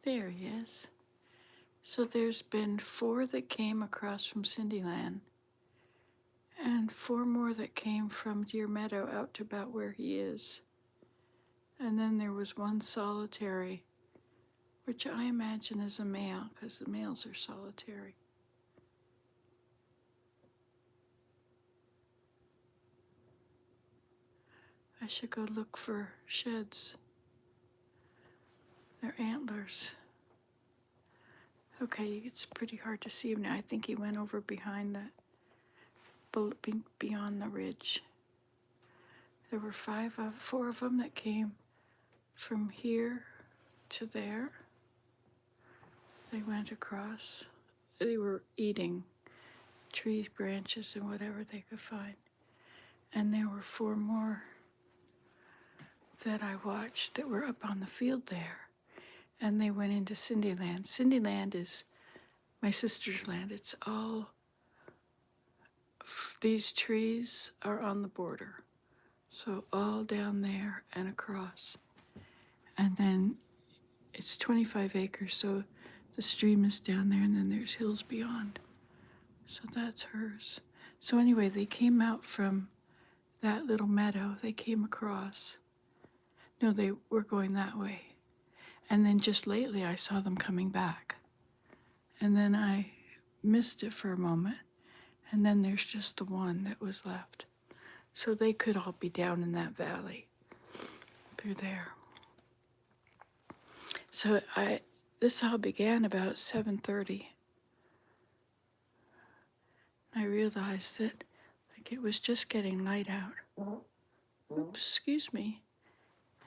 There he is. So there's been 4 that came across from Cindyland, and 4 more that came from Deer Meadow out to about where he is. And then there was 1 solitary, which I imagine is a male, because the males are solitary. I should go look for sheds. Their antlers. Okay, it's pretty hard to see him now. I think he went over behind that, beyond the ridge. There were 4 of them that came from here to there. They went across. They were eating tree branches and whatever they could find. And there were 4 more that I watched that were up on the field there. And they went into Cindyland. Cindyland is my sister's land. It's all, these trees are on the border. So all down there and across. And then it's 25 acres, so the stream is down there and then there's hills beyond. So that's hers. So anyway, they came out from that little meadow. They came across. No, they were going that way. And then just lately I saw them coming back. And then I missed it for a moment. And then there's just the 1 that was left. So they could all be down in that valley through there. So this all began about 7:30. I realized that it was just getting light out. Oops, excuse me.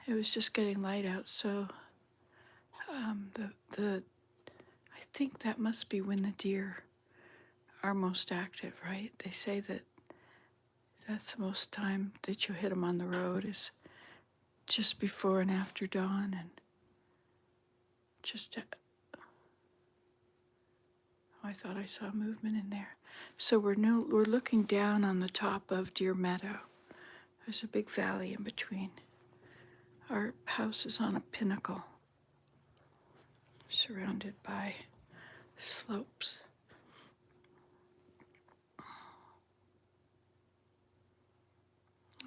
It was just getting light out, so I think that must be when the deer are most active, right? They say that that's the most time that you hit them on the road is just before and after dawn, and just, I thought I saw movement in there. So we're looking down on the top of Deer Meadow. There's a big valley in between. Our house is on a pinnacle, surrounded by slopes.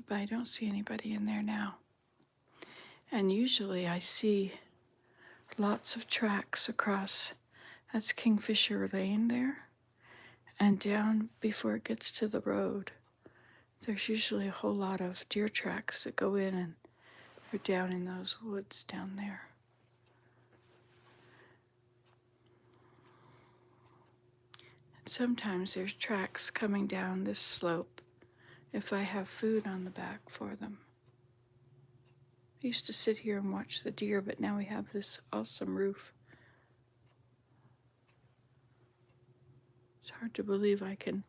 But I don't see anybody in there now. And usually I see lots of tracks across. That's Kingfisher Lane there. And down before it gets to the road, there's usually a whole lot of deer tracks that go in and are down in those woods down there. And sometimes there's tracks coming down this slope if I have food on the back for them. I used to sit here and watch the deer, but now we have this awesome roof. It's hard to believe I can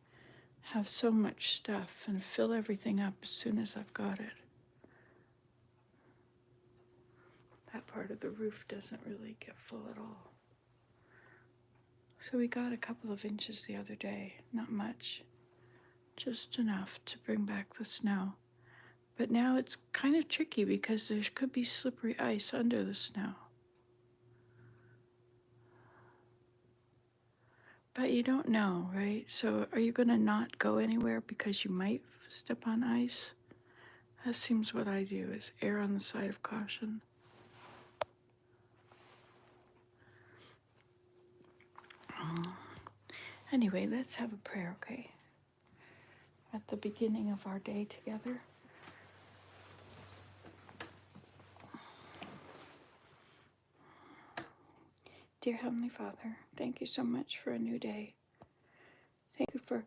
have so much stuff and fill everything up as soon as I've got it. That part of the roof doesn't really get full at all. So we got a couple of inches the other day, not much, just enough to bring back the snow. But now it's kind of tricky because there could be slippery ice under the snow. But you don't know, right? So are you going to not go anywhere because you might step on ice? That seems what I do, is err on the side of caution. Anyway, let's have a prayer, okay? At the beginning of our day together. Dear Heavenly Father, thank you so much for a new day. Thank you for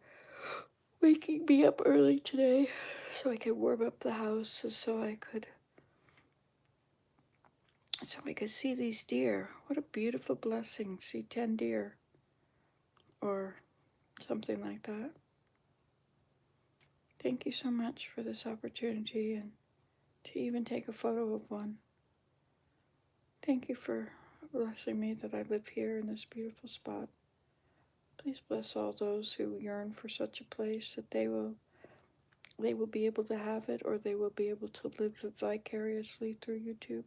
waking me up early today so I could warm up the house and so I could see these deer. What a beautiful blessing, see 10 deer or something like that. Thank you so much for this opportunity and to even take a photo of one. Thank you for blessing me that I live here in this beautiful spot. Please bless all those who yearn for such a place, that they will be able to have it, or they will be able to live it vicariously through YouTube.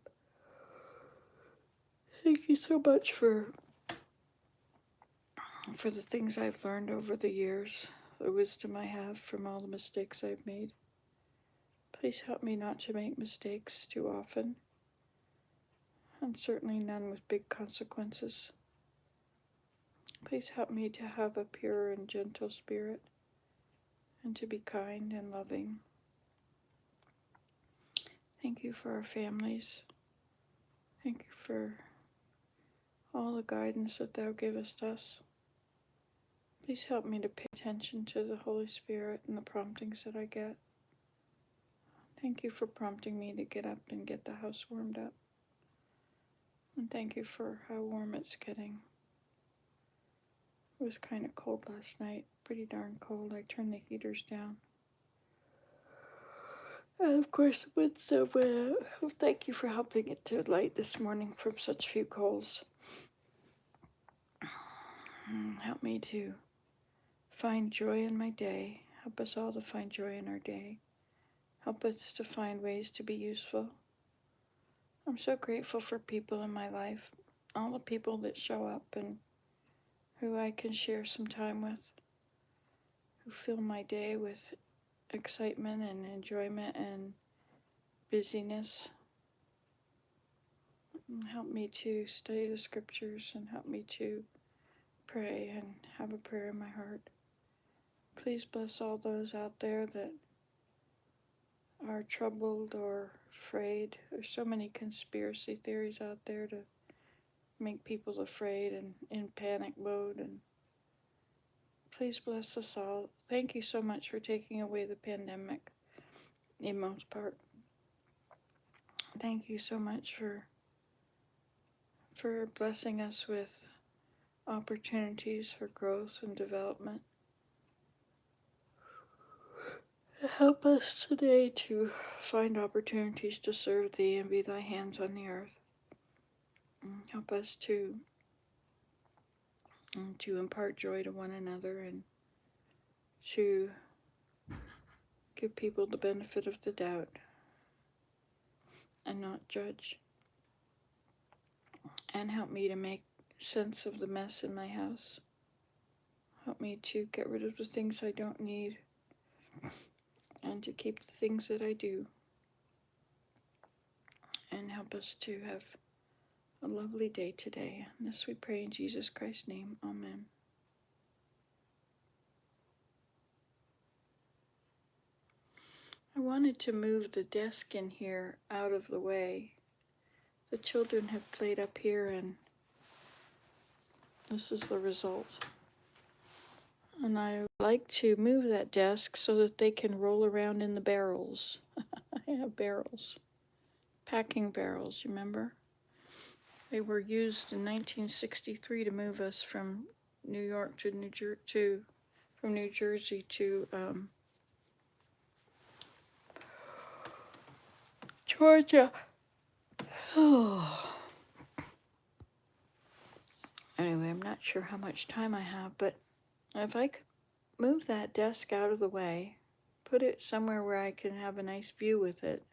Thank you so much for the things I've learned over the years, the wisdom I have from all the mistakes I've made. Please help me not to make mistakes too often, and certainly none with big consequences. Please help me to have a pure and gentle spirit, and to be kind and loving. Thank you for our families. Thank you for all the guidance that Thou givest us. Please help me to pay attention to the Holy Spirit and the promptings that I get. Thank you for prompting me to get up and get the house warmed up. And thank you for how warm it's getting. It was kind of cold last night, pretty darn cold. I turned the heaters down. And of course, the winds that went out. Thank you for helping it to light this morning from such few coals. Help me to find joy in my day. Help us all to find joy in our day. Help us to find ways to be useful. I'm so grateful for people in my life, all the people that show up and who I can share some time with, who fill my day with excitement and enjoyment and busyness. Help me to study the scriptures and help me to pray and have a prayer in my heart. Please bless all those out there that are troubled or afraid. There's so many conspiracy theories out there to make people afraid and in panic mode. And please bless us all. Thank you so much for taking away the pandemic, in most part. Thank you so much for blessing us with opportunities for growth and development. Help us today to find opportunities to serve Thee and be Thy hands on the earth. Help us to impart joy to one another and to give people the benefit of the doubt and not judge. And help me to make sense of the mess in my house. Help me to get rid of the things I don't need and to keep the things that I do. And help us to have a lovely day today. And this we pray in Jesus Christ's name. Amen. I wanted to move the desk in here out of the way. The children have played up here and this is the result. And I would like to move that desk so that they can roll around in the barrels. I have barrels. Packing barrels, you remember? They were used in 1963 to move us from New York to from New Jersey to Georgia. Oh. Anyway, I'm not sure how much time I have, but if I could move that desk out of the way, put it somewhere where I can have a nice view with it.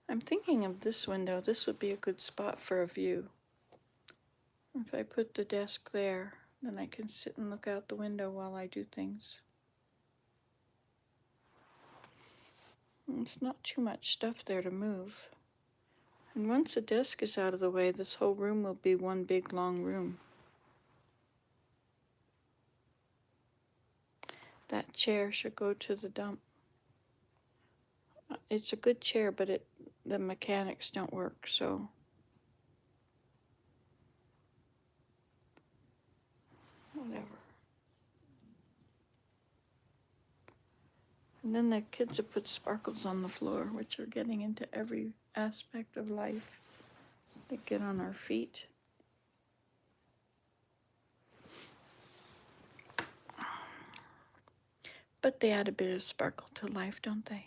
I'm thinking of this window. This would be a good spot for a view. If I put the desk there, then I can sit and look out the window while I do things. There's not too much stuff there to move. And once the desk is out of the way, this whole room will be one big long room. That chair should go to the dump. It's a good chair, but the mechanics don't work, so whatever. And then the kids have put sparkles on the floor, which are getting into every aspect of life. They get on our feet. But they add a bit of sparkle to life, don't they?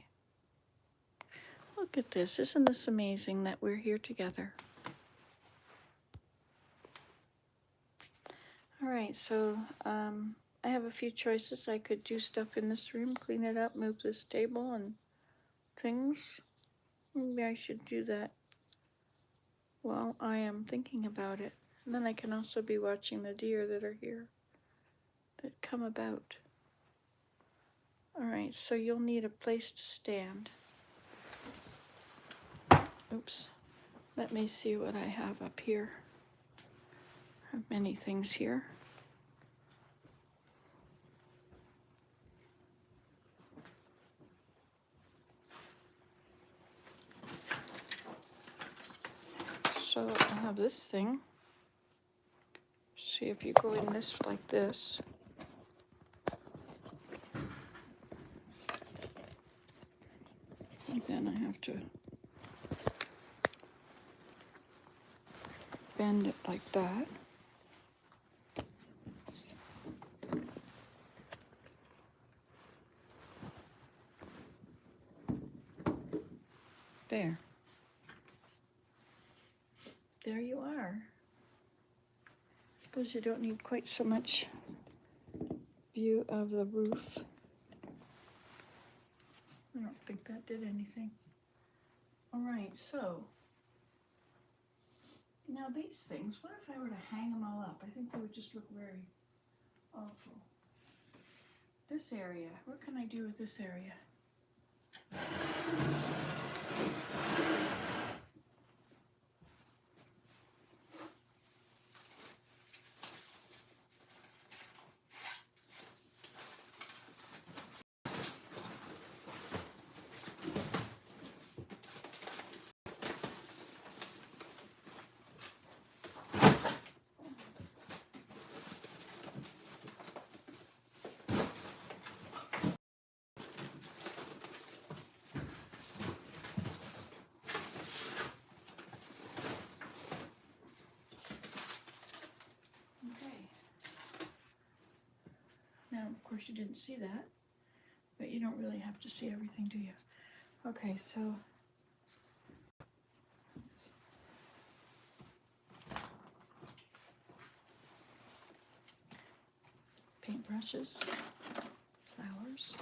Look at this. Isn't this amazing that we're here together? All right, so I have a few choices. I could do stuff in this room, clean it up, move this table and things. Maybe I should do that while I am thinking about it. And then I can also be watching the deer that are here, that come about. All right, so you'll need a place to stand. Oops. Let me see what I have up here. I have many things here. So I have this thing. See if you go in this like this. And then I have to bend it like that. There. There you are. Suppose you don't need quite so much view of the roof. I don't think that did anything. All right, so now these things, what if I were to hang them all up? I think they would just look very awful. This area, what can I do with this area? Now, of course, you didn't see that, but you don't really have to see everything, do you? Okay, so paintbrushes, flowers.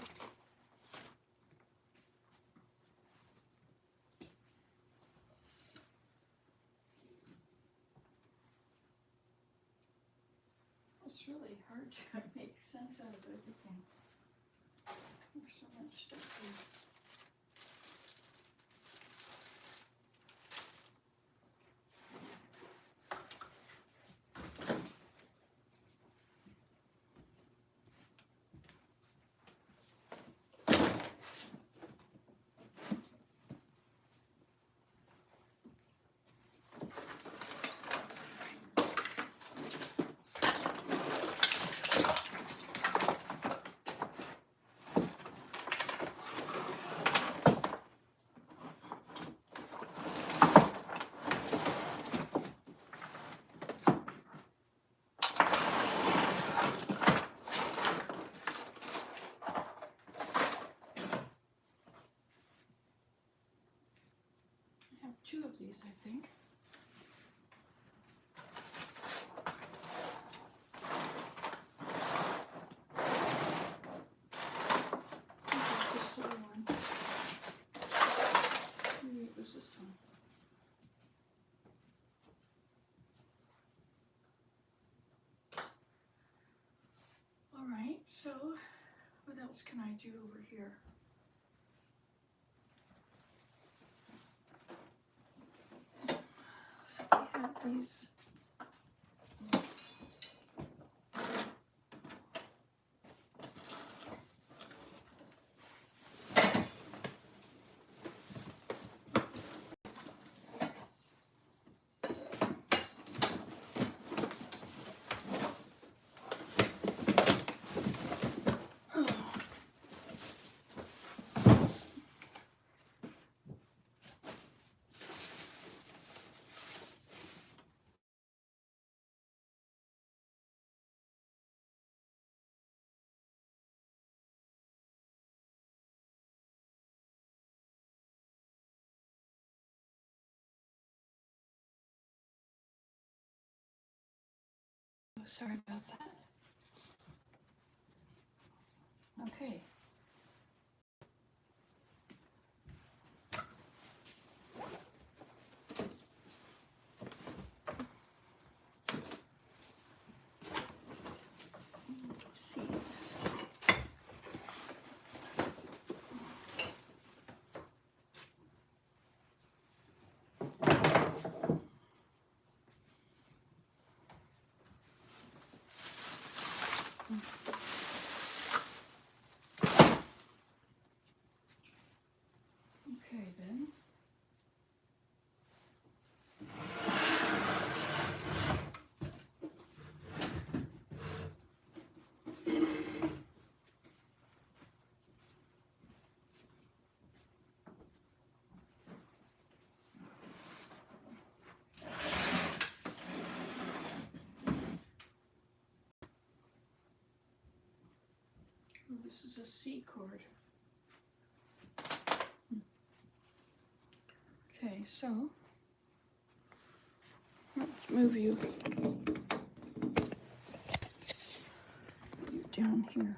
It's really hard to make sense out of everything. There's so much stuff here. I have two of these, I think. This other one. Maybe it was this one. All right, so what else can I do over here? So we have these. Oh, sorry about that. Okay. Oh, this is a C chord. Okay, so let's move you down here.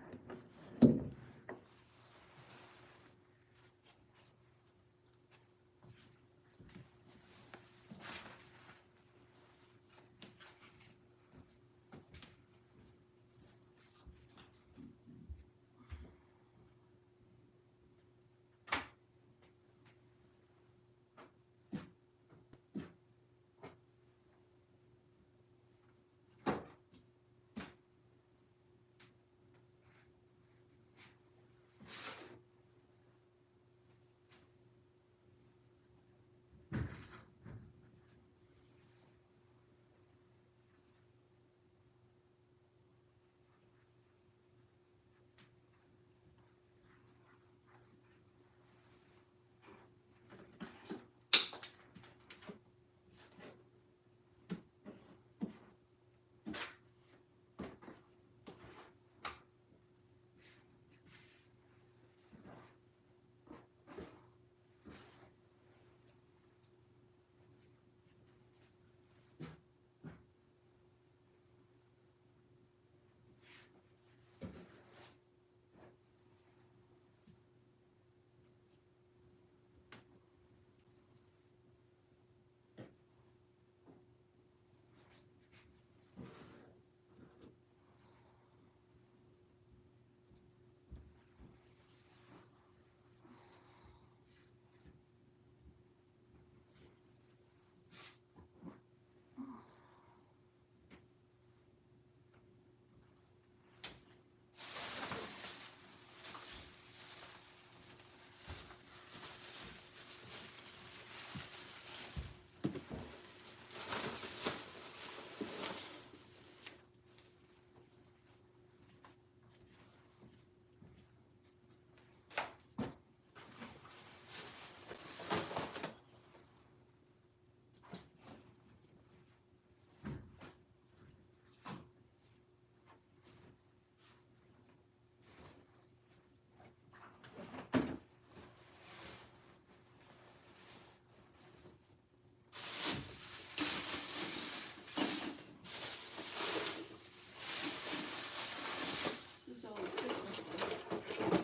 This is all the Christmas stuff.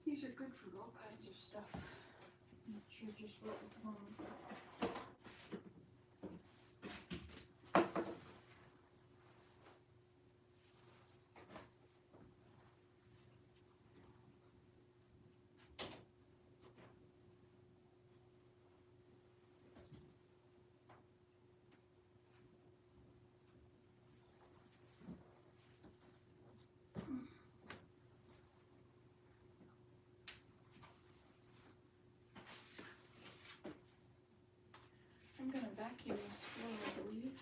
These are good for all kinds of stuff. I'm not sure just what at the moment. I'm going to vacuum this floor, I believe.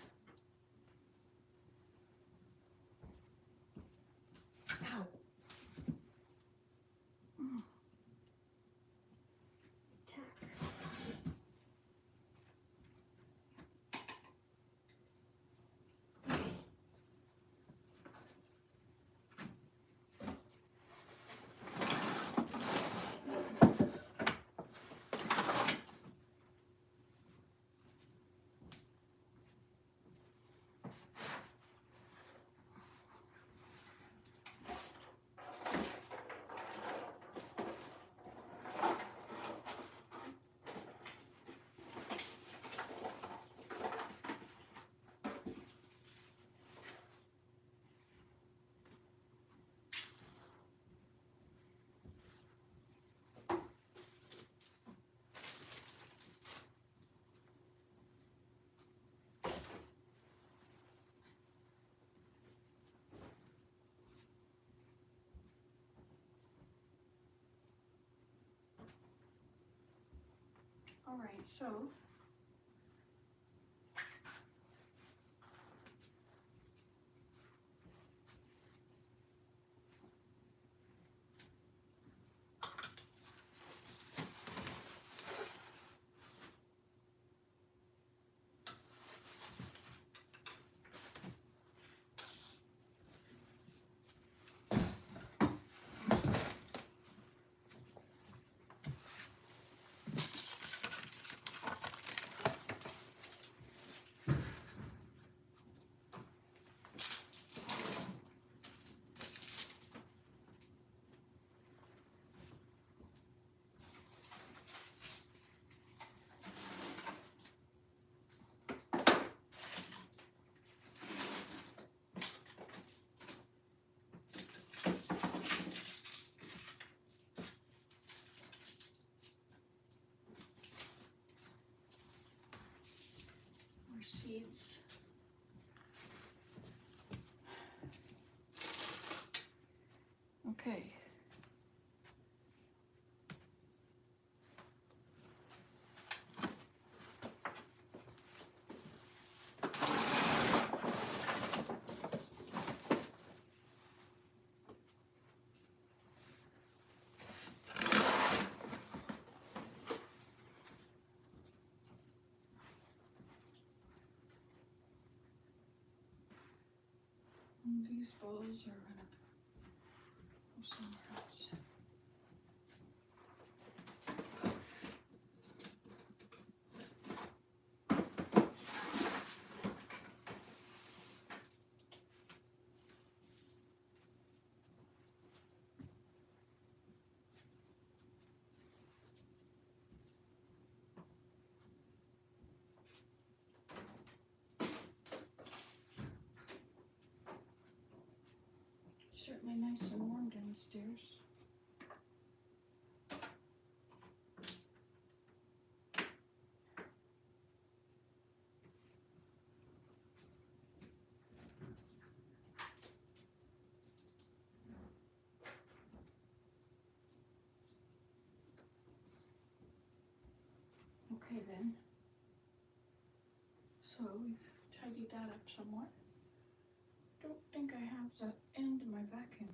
Ow. All right, so seeds. Okay. And these bowls are gonna go somewhere else. Certainly nice and warm downstairs. Okay then. So we've tidied that up somewhat. Don't think I have the end of my vacuum.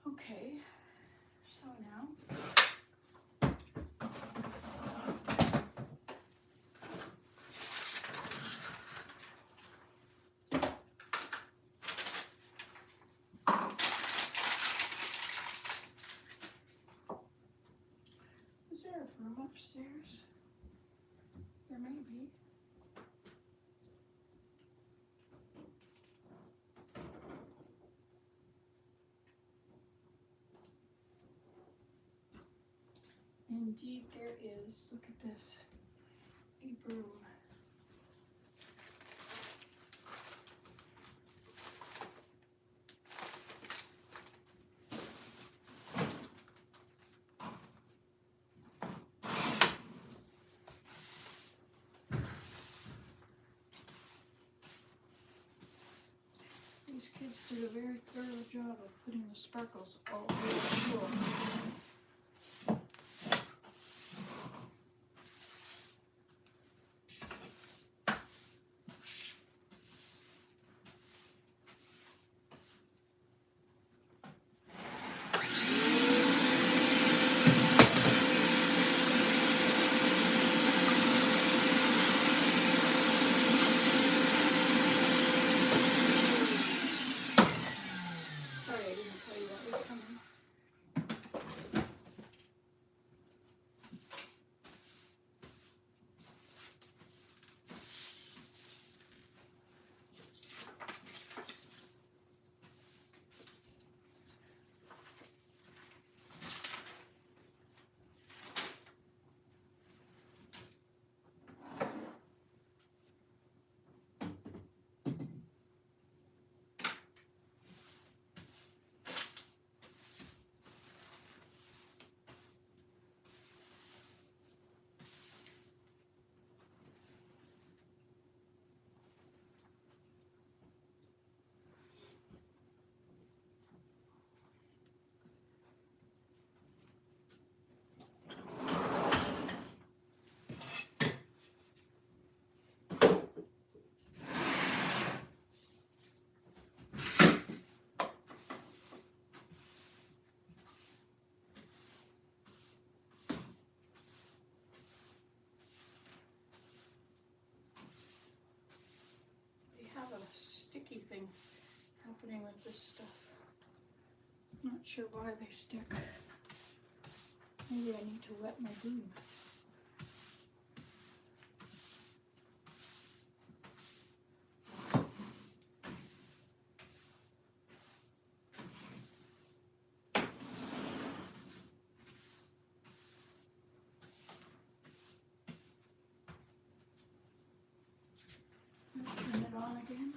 Okay, so now is there a room upstairs? There may be. Indeed there is. Look at this. A broom. These kids did a very thorough job of putting the sparkles all over the floor. Sorry, I didn't tell you that was coming. Sticky thing happening with this stuff. Not sure why they stick. Maybe I need to wet my broom. Turn it on again.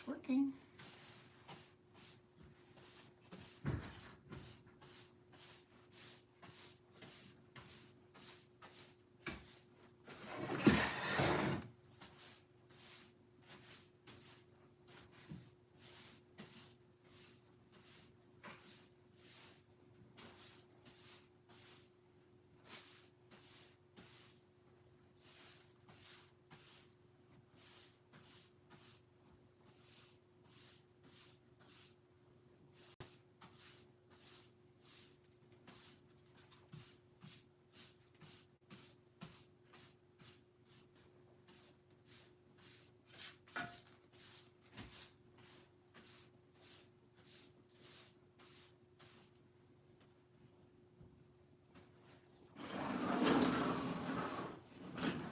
Working.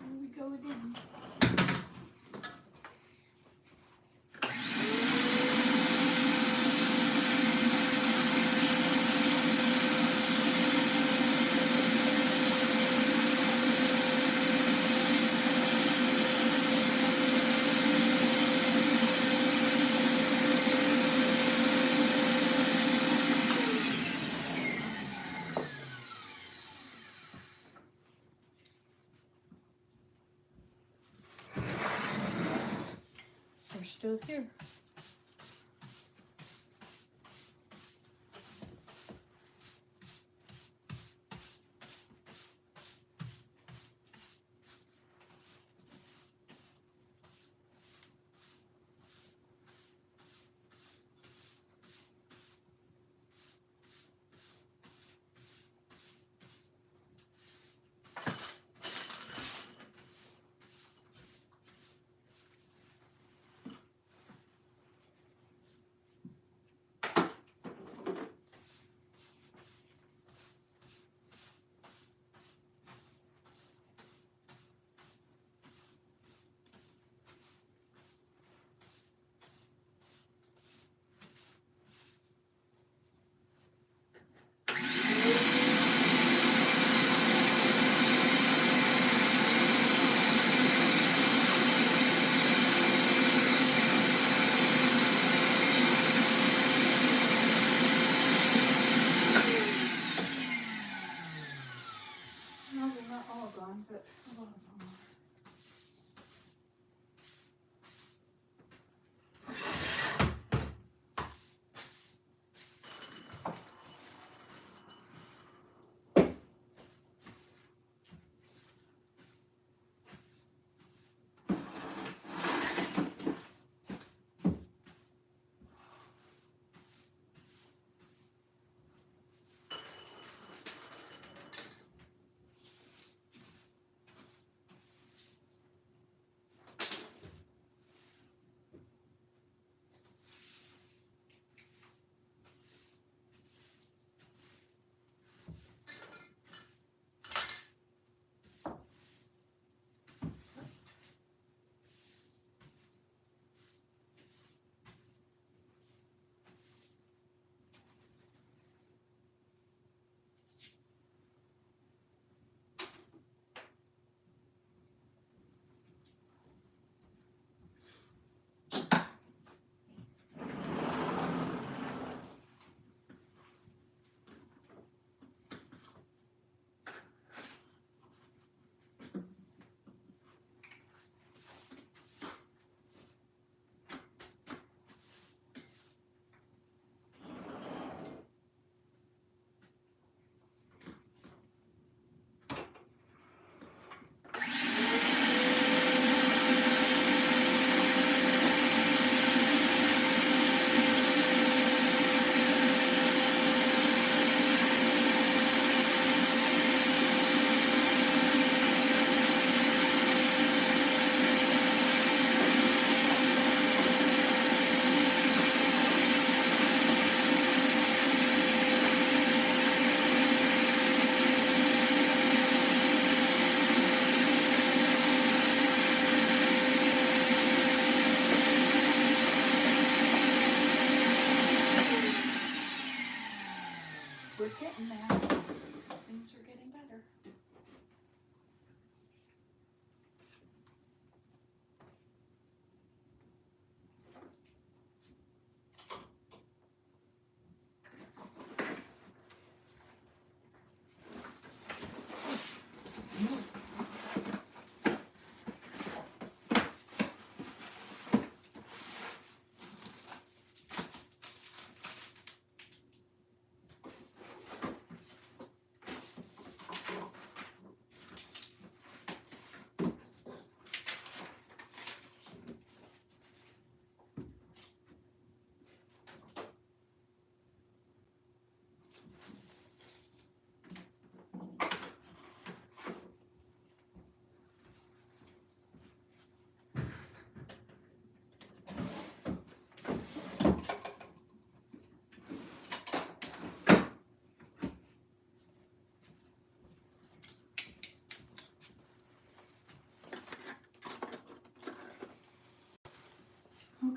Here we go again. We're still here.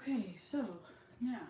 Okay, so now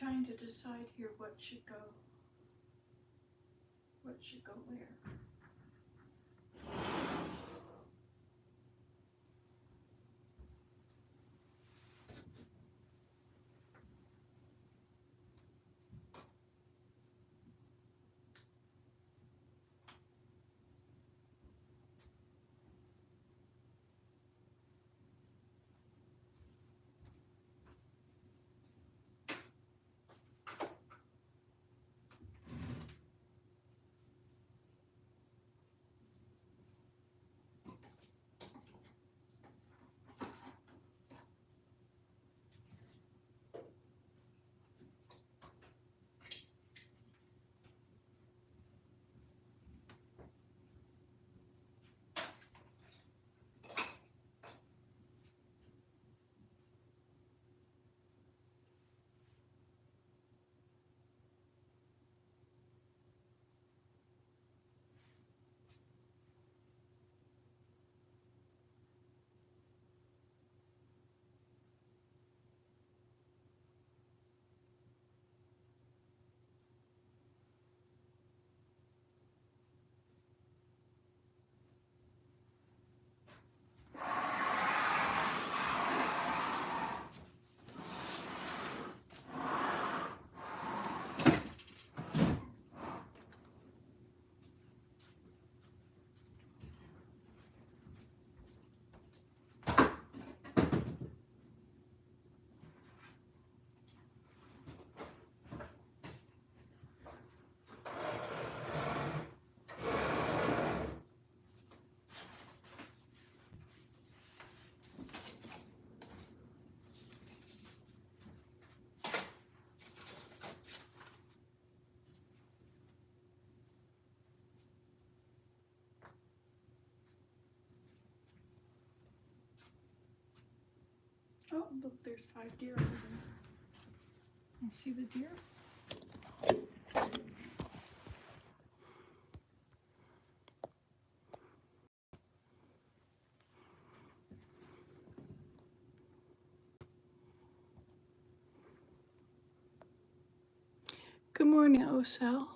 trying to decide here what should go where. Oh, look, there's 5 deer over there. You see the deer? Good morning, Osel.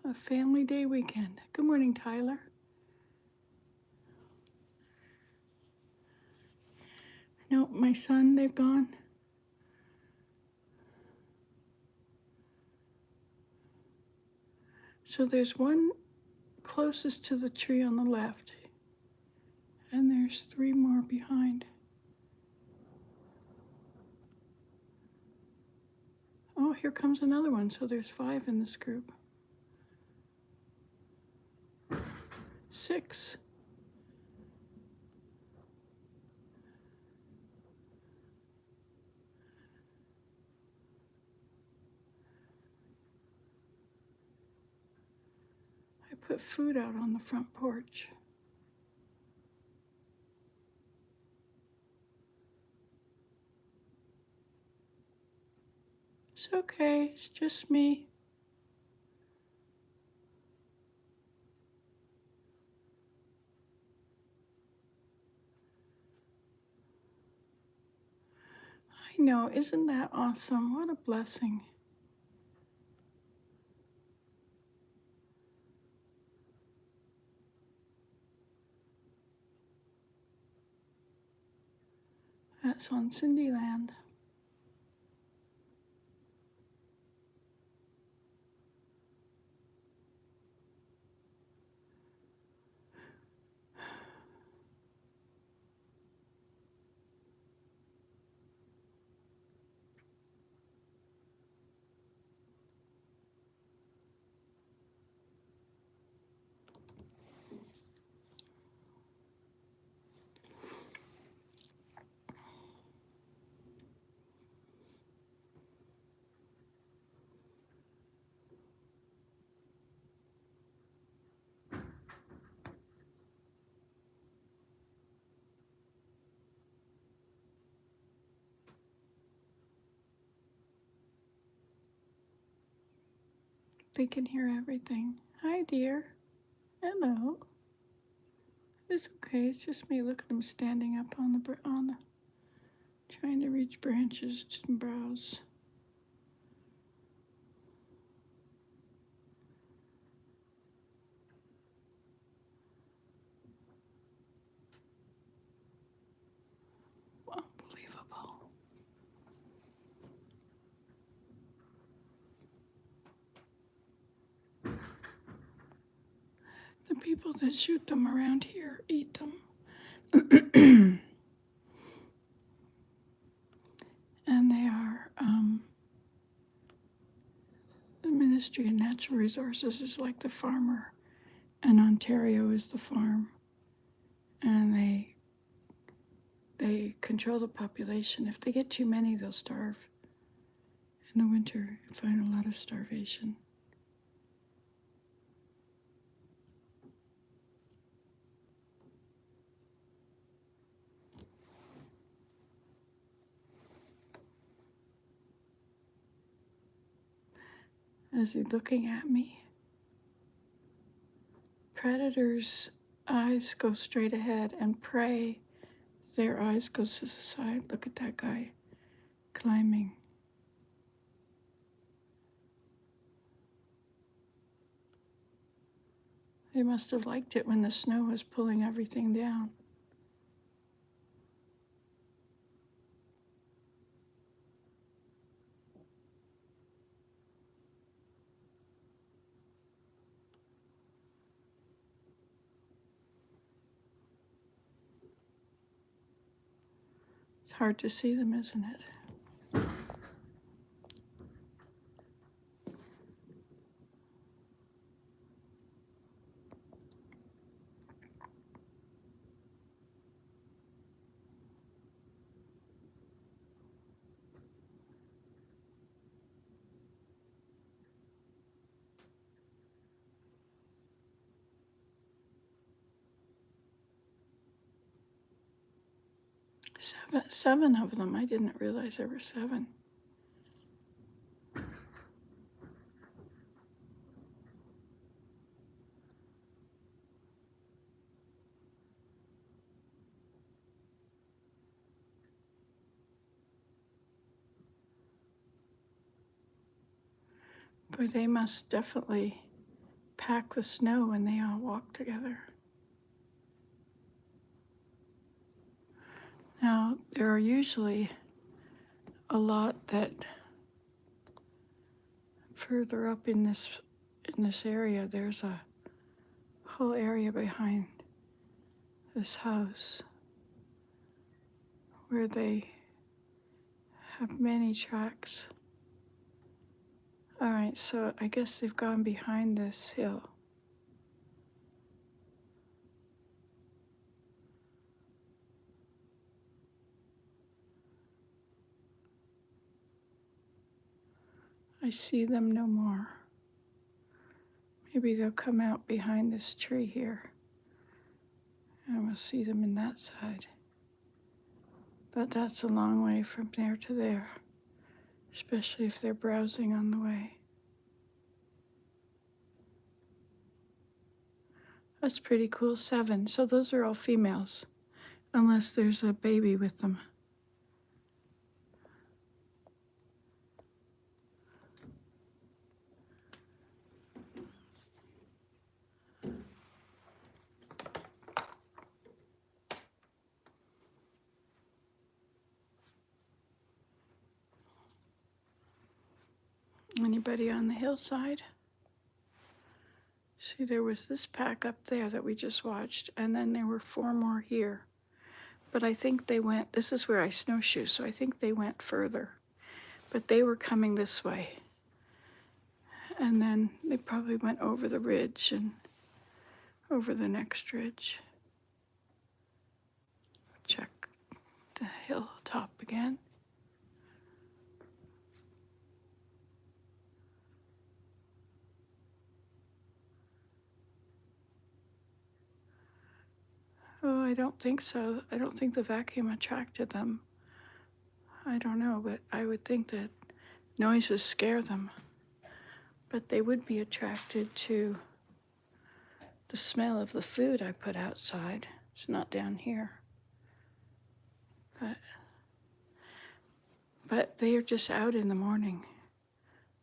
A family day weekend. Good morning, Tyler. No, my son, they've gone. So there's one closest to the tree on the left, and there's 3 more behind. Oh, here comes another one. So there's 5 in this group. 6. I put food out on the front porch. It's okay, it's just me. I know, isn't that awesome? What a blessing. That's on Cindy Land. They can hear everything. Hi, dear. Hello. It's okay. It's just me. Look at him standing up on the Trying to reach branches to browse. Unbelievable. The people that shoot them around here eat them. And they are, the Ministry of Natural Resources is like the farmer, and Ontario is the farm. And they control the population. If they get too many, they'll starve. In the winter, you find a lot of starvation. Is he looking at me? Predators' eyes go straight ahead, and prey, their eyes go to the side. Look at that guy climbing. They must have liked it when the snow was pulling everything down. It's hard to see them, isn't it? Seven of them. I didn't realize there were 7. But they must definitely pack the snow when they all walk together. Now, there are usually a lot that further up in this area, there's a whole area behind this house where they have many tracks. All right, so I guess they've gone behind this hill. I see them no more. Maybe they'll come out behind this tree here, and we'll see them in that side. But that's a long way from there to there, especially if they're browsing on the way. That's pretty cool, 7. So those are all females, unless there's a baby with them. Anybody on the hillside? See, there was this pack up there that we just watched, and then there were 4 more here. But I think they went, this is where I snowshoe, so I think they went further. But they were coming this way. And then they probably went over the ridge and over the next ridge. Check the hilltop again. Oh, I don't think so. I don't think the vacuum attracted them. I don't know, but I would think that noises scare them. But they would be attracted to the smell of the food I put outside. It's not down here. But But they are just out in the morning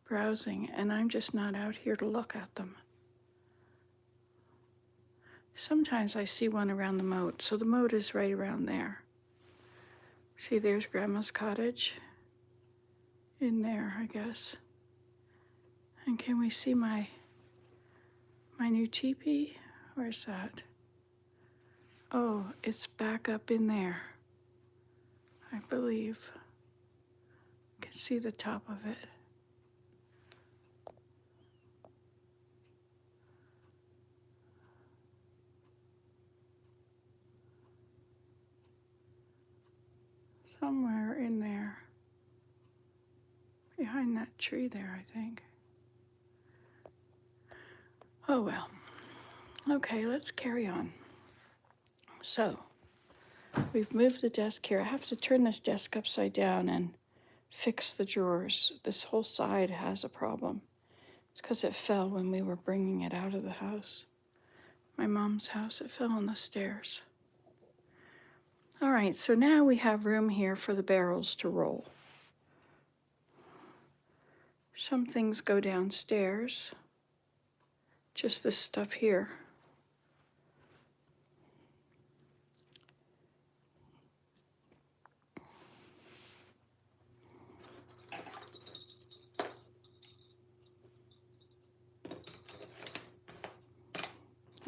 browsing, and I'm just not out here to look at them. Sometimes I see one around the moat, so the moat is right around there. See, there's Grandma's cottage in there, I guess. And can we see my new teepee? Where's that? Oh, it's back up in there, I believe. You can see the top of it. Somewhere in there. Behind that tree there, I think. Oh well. Okay, let's carry on. So, we've moved the desk here. I have to turn this desk upside down and fix the drawers. This whole side has a problem. It's because it fell when we were bringing it out of the house. My mom's house, it fell on the stairs. All right, so now we have room here for the barrels to roll. Some things go downstairs. Just this stuff here.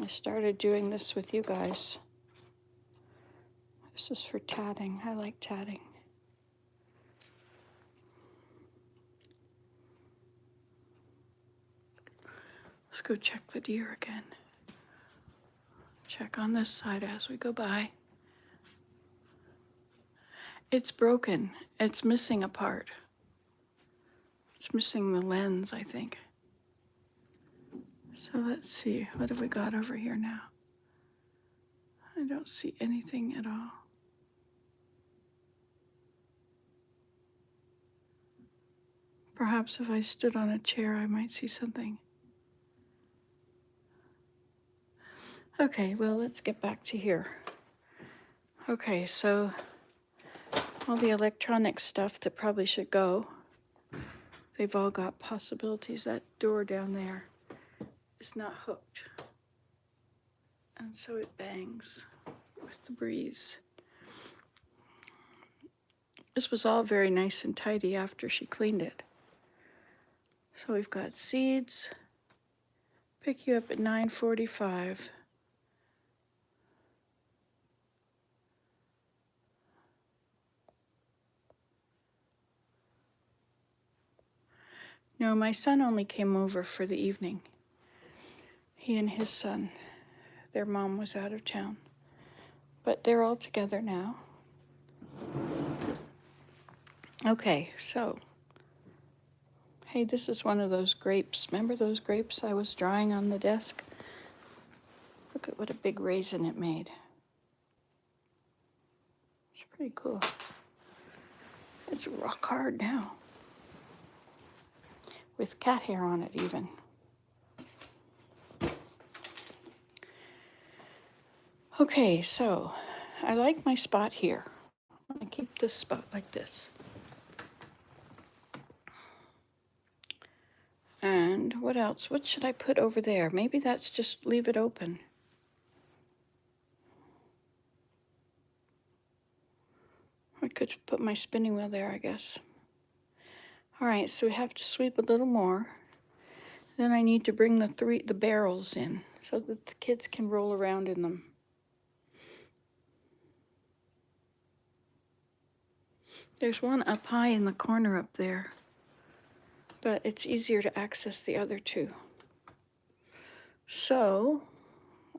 I started doing this with you guys. This is for tatting. I like tatting. Let's go check the deer again. Check on this side as we go by. It's broken. It's missing a part. It's missing the lens, I think. So let's see, what have we got over here now? I don't see anything at all. Perhaps if I stood on a chair, I might see something. Okay, well, let's get back to here. Okay, so all the electronic stuff that probably should go, they've all got possibilities. That door down there is not hooked. And so it bangs with the breeze. This was all very nice and tidy after she cleaned it. So we've got seeds. Pick you up at 9:45. No, my son only came over for the evening. He and his son. Their mom was out of town. But they're all together now. Okay, so. Hey, this is one of those grapes. Remember those grapes I was drying on the desk? Look at what a big raisin it made. It's pretty cool. It's rock hard now. With cat hair on it even. Okay, so I like my spot here. I keep this spot like this. And what else? What should I put over there? Maybe that's just leave it open. I could put my spinning wheel there, I guess. All right, so we have to sweep a little more. Then I need to bring the barrels in so that the kids can roll around in them. There's one up high in the corner up there, but it's easier to access the other two. So,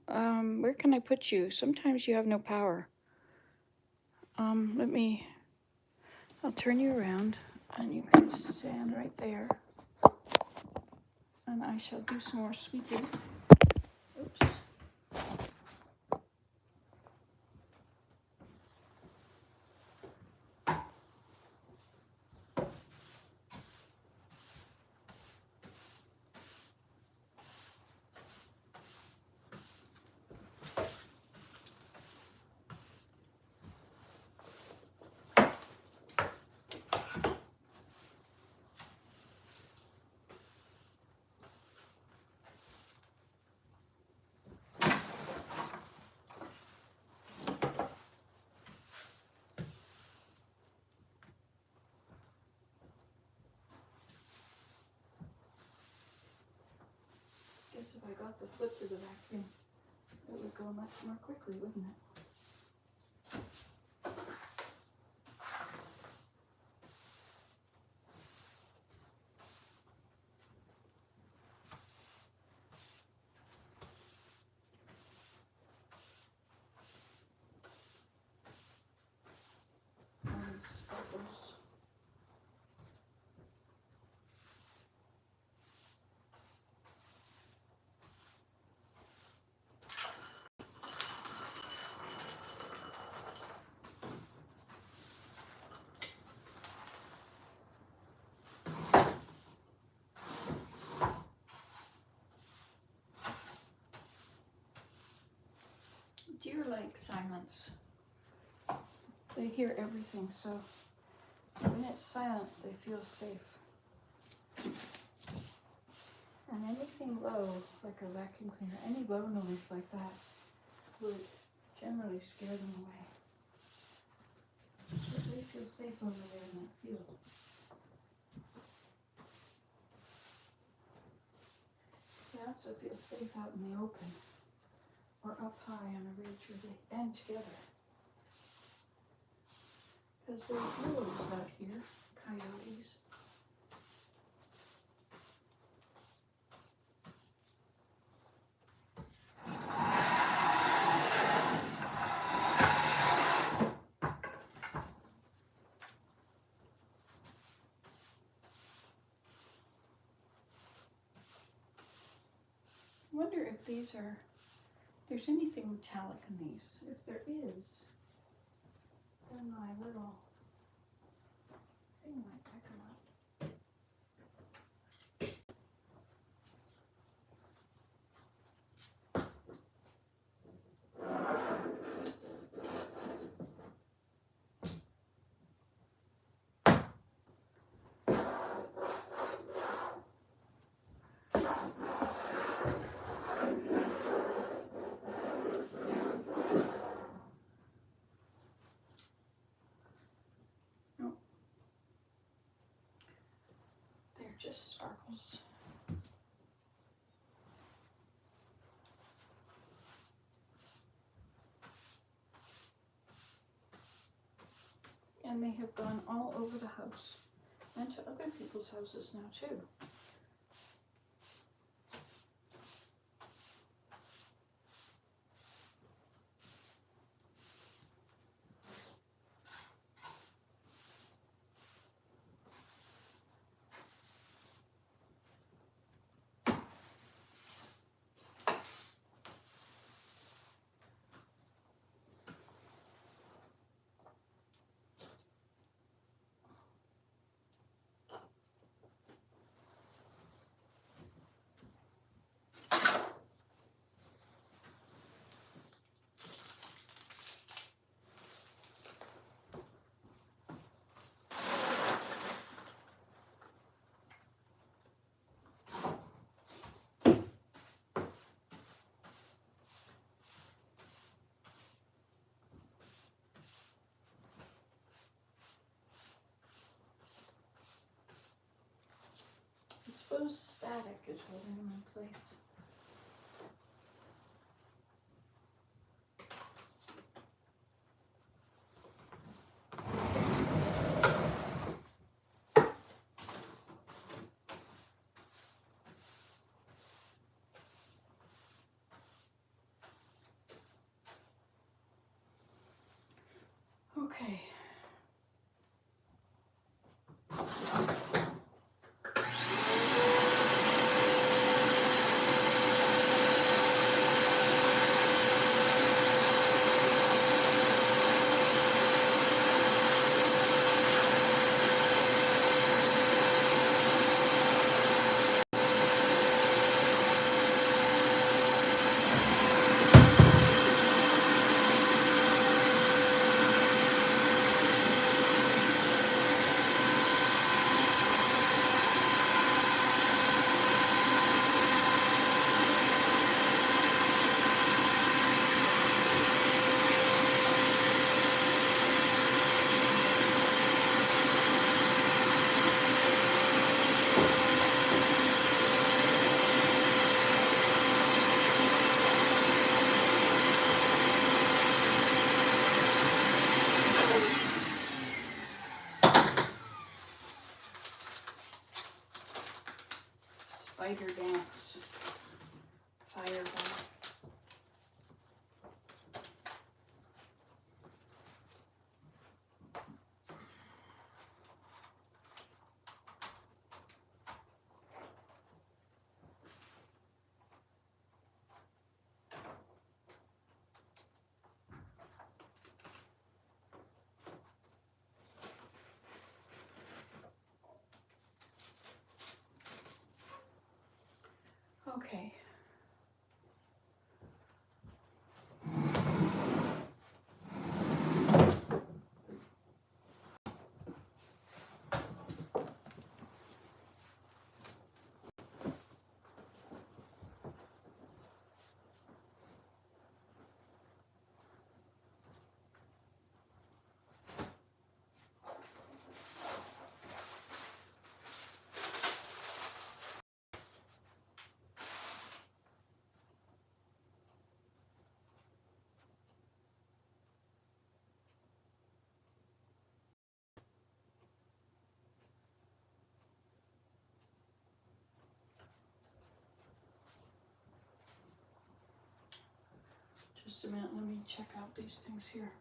where can I put you? Sometimes you have no power. I'll turn you around and you can stand right there. And I shall do some more sweeping. Oops. guess if I got the foot to the vacuum, it would go much more quickly, wouldn't it? Sparkles. Deer like silence. They hear everything, so when it's silent, they feel safe. And anything low, like a vacuum cleaner, any low noise like that would generally scare them away. So they feel safe over there in that field. They also feel safe out in the open, or up high on a ridge, and together. Because there's wolves out here, coyotes. I wonder if there's anything metallic in these. If there is, then my little thing might pick them up. Just sparkles. And they have gone all over the house and to other people's houses now too. I suppose static is holding them in place. Okay. spider dance. Fireball. Okay. Just a minute, let me check out these things here.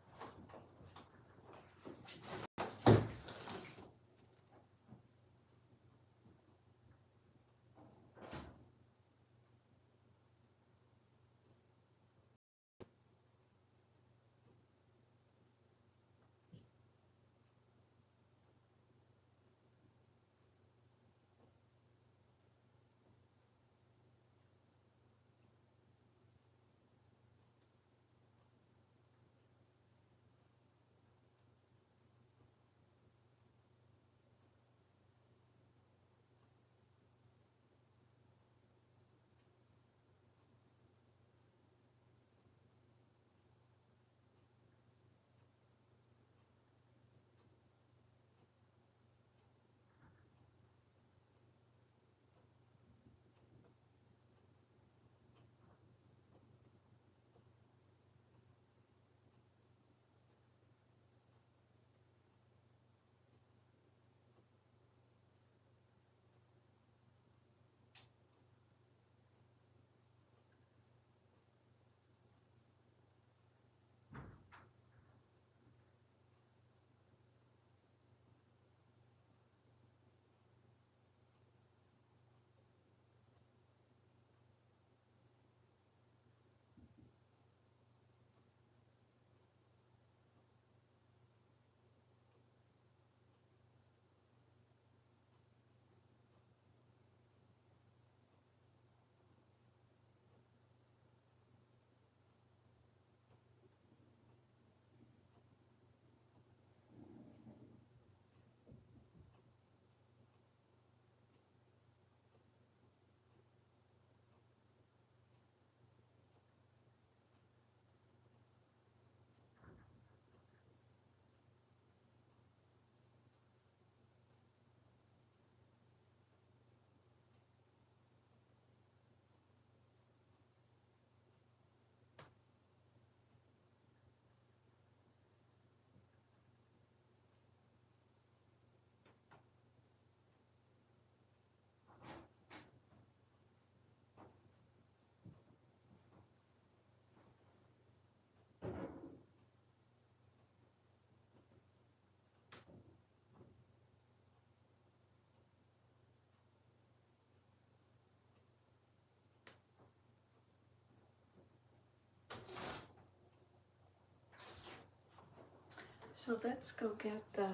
So let's go get the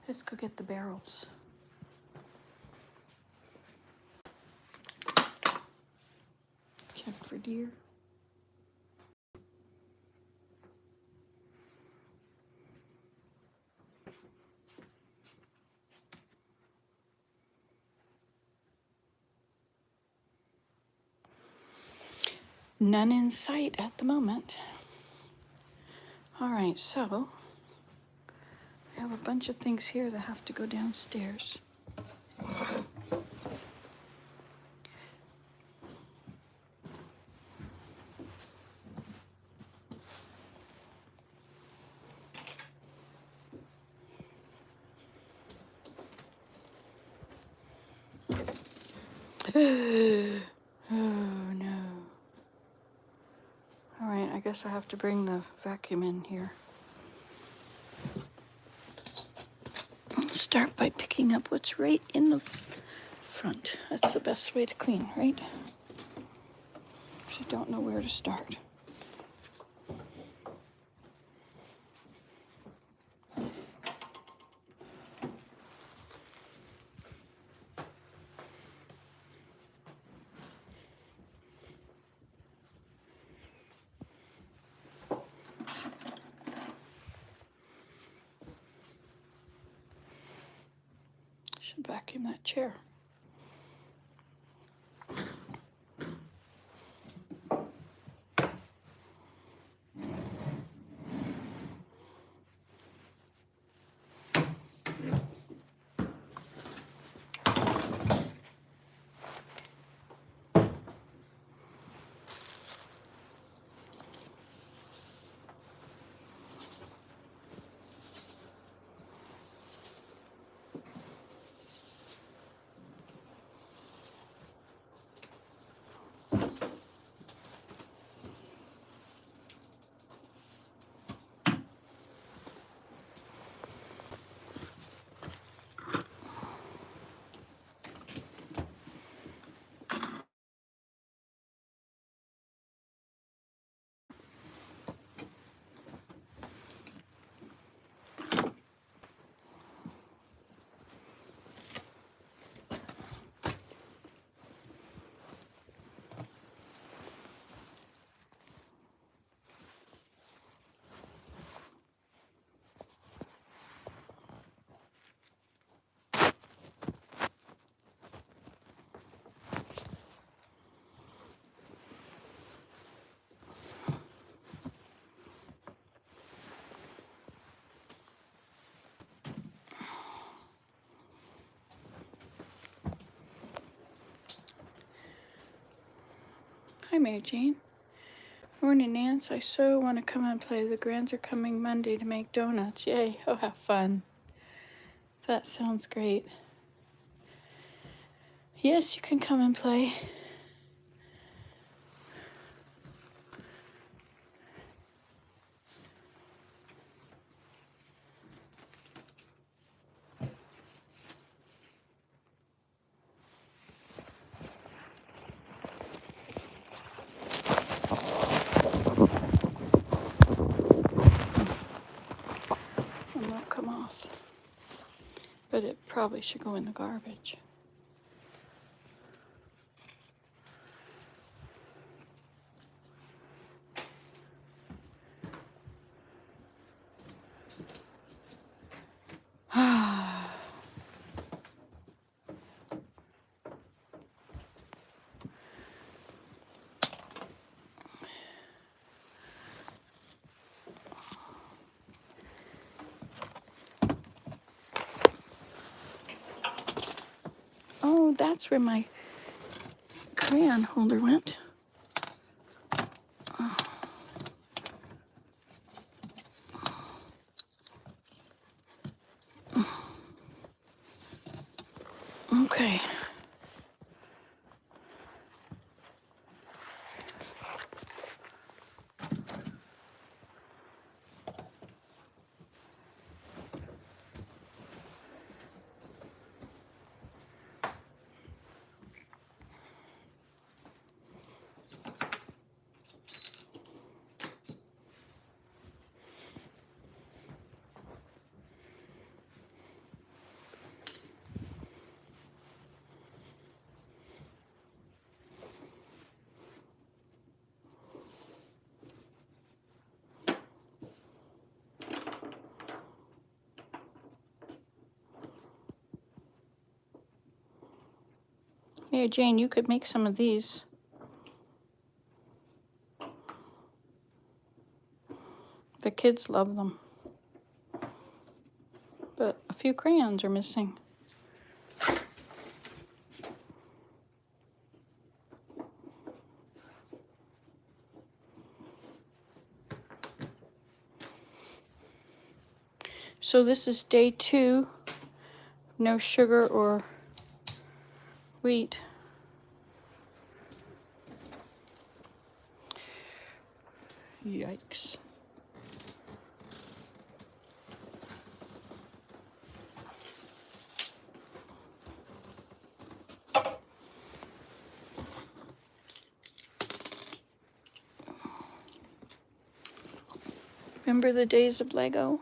let's go get the barrels. Check for deer. None in sight at the moment. All right, so I have a bunch of things here that have to go downstairs. Oh no. Alright, I guess I have to bring the vacuum in here. Start by picking up what's right in the front. That's the best way to clean, right? If you don't know where to start. Should vacuum that chair. Hi, Mary Jane. Morning, Nance. I so want to come and play. The Grands are coming Monday to make donuts. Yay. Oh, have fun. That sounds great. Yes, you can come and play. It won't come off. But it probably should go in the garbage. Oh, that's where my crayon holder went. Okay. Mary Jane, you could make some of these. The kids love them. But a few crayons are missing. So this is day 2. No sugar or wheat. Yikes. Remember the days of Lego?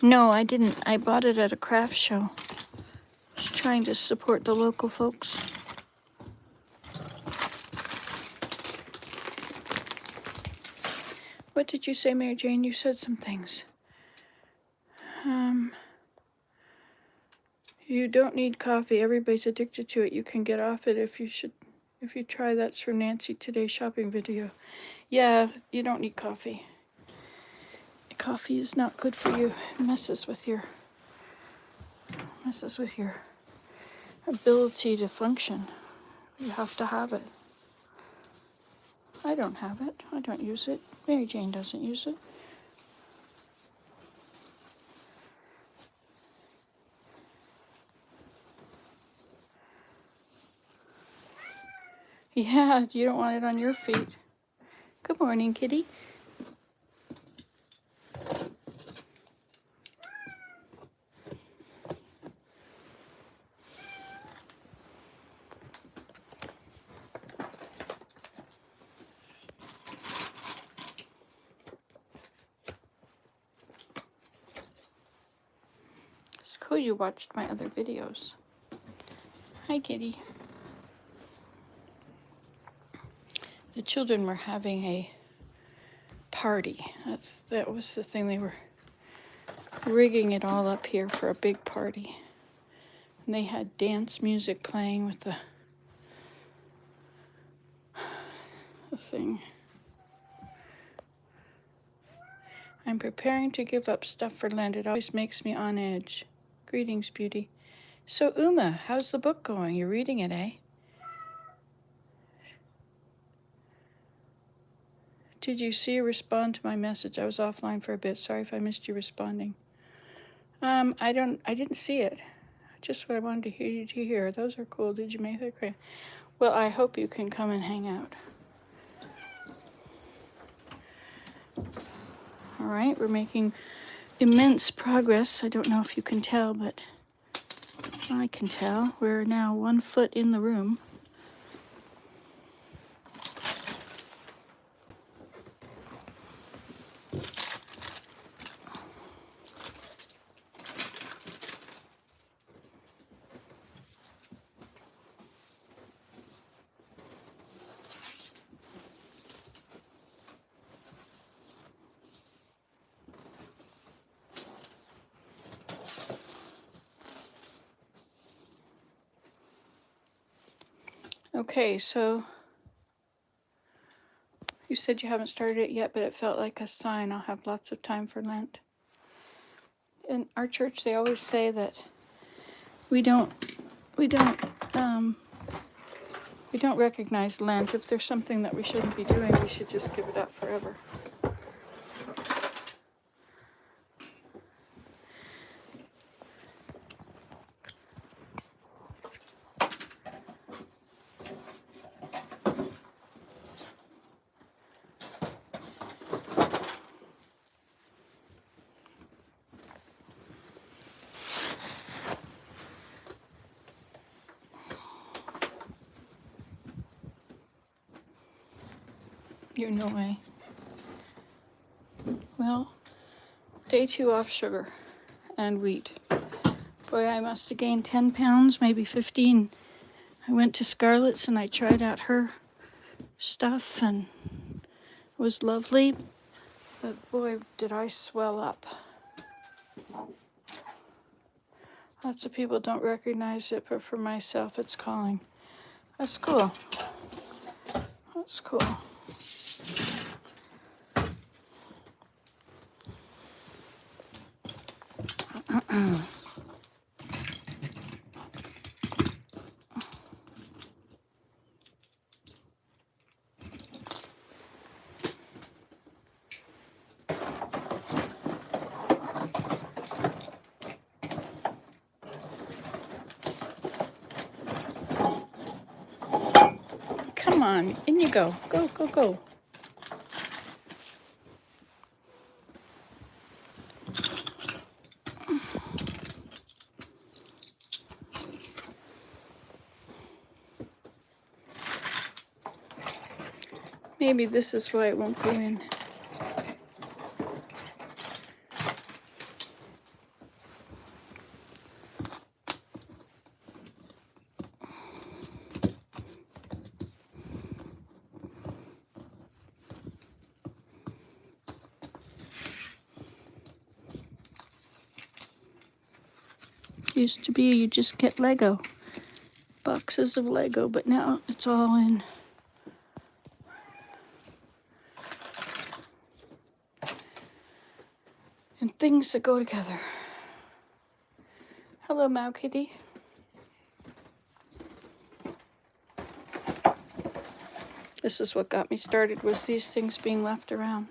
No, I didn't. I bought it at a craft show. Just trying to support the local folks. What did you say, Mary Jane? You said some things. You don't need coffee. Everybody's addicted to it. You can get off it if you try. That's from Nancy Today's shopping video. Yeah, you don't need coffee. Coffee is not good for you. It messes with your ability to function. You have to have it. I don't have it. I don't use it. Mary Jane doesn't use it. Yeah, you don't want it on your feet. Good morning, kitty. It's cool you watched my other videos. Hi, kitty. The children were having a party. That was the thing. They were rigging it all up here for a big party. And they had dance music playing with the thing. I'm preparing to give up stuff for Lent. It always makes me on edge. Greetings, beauty. So, Uma, how's the book going? You're reading it, eh? Did you see or respond to my message? I was offline for a bit. Sorry if I missed you responding. I didn't see it. Just what I wanted to hear. Those are cool. Did you make that great? Well, I hope you can come and hang out. All right, we're making immense progress. I don't know if you can tell, but I can tell. We're now 1 foot in the room. Okay, so you said you haven't started it yet, but it felt like a sign. I'll have lots of time for Lent. In our church, they always say that we don't recognize Lent. If there's something that we shouldn't be doing, we should just give it up forever. You're no way. Well, day 2 off sugar and wheat. Boy, I must have gained 10 pounds, maybe 15. I went to Scarlett's and I tried out her stuff and it was lovely. But boy, did I swell up. Lots of people don't recognize it, but for myself, it's calling. That's cool. That's cool. Come on, in you go. Go, go, go. Maybe this is why it won't go in. Used to be you just get Lego, boxes of Lego, but now it's all in. And things that go together. Hello, Mau Kitty. This is what got me started, was these things being left around.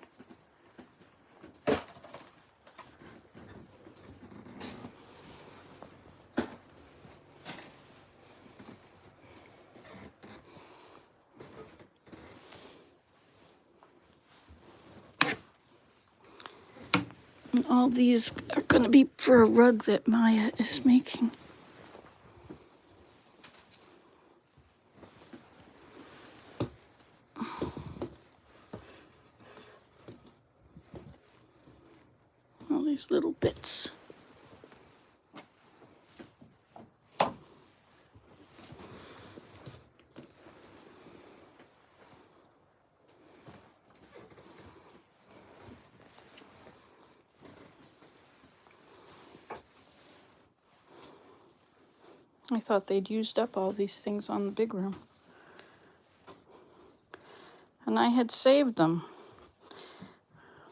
And all these are going to be for a rug that Maya is making. All these little bits. I thought they'd used up all these things on the big room. And I had saved them,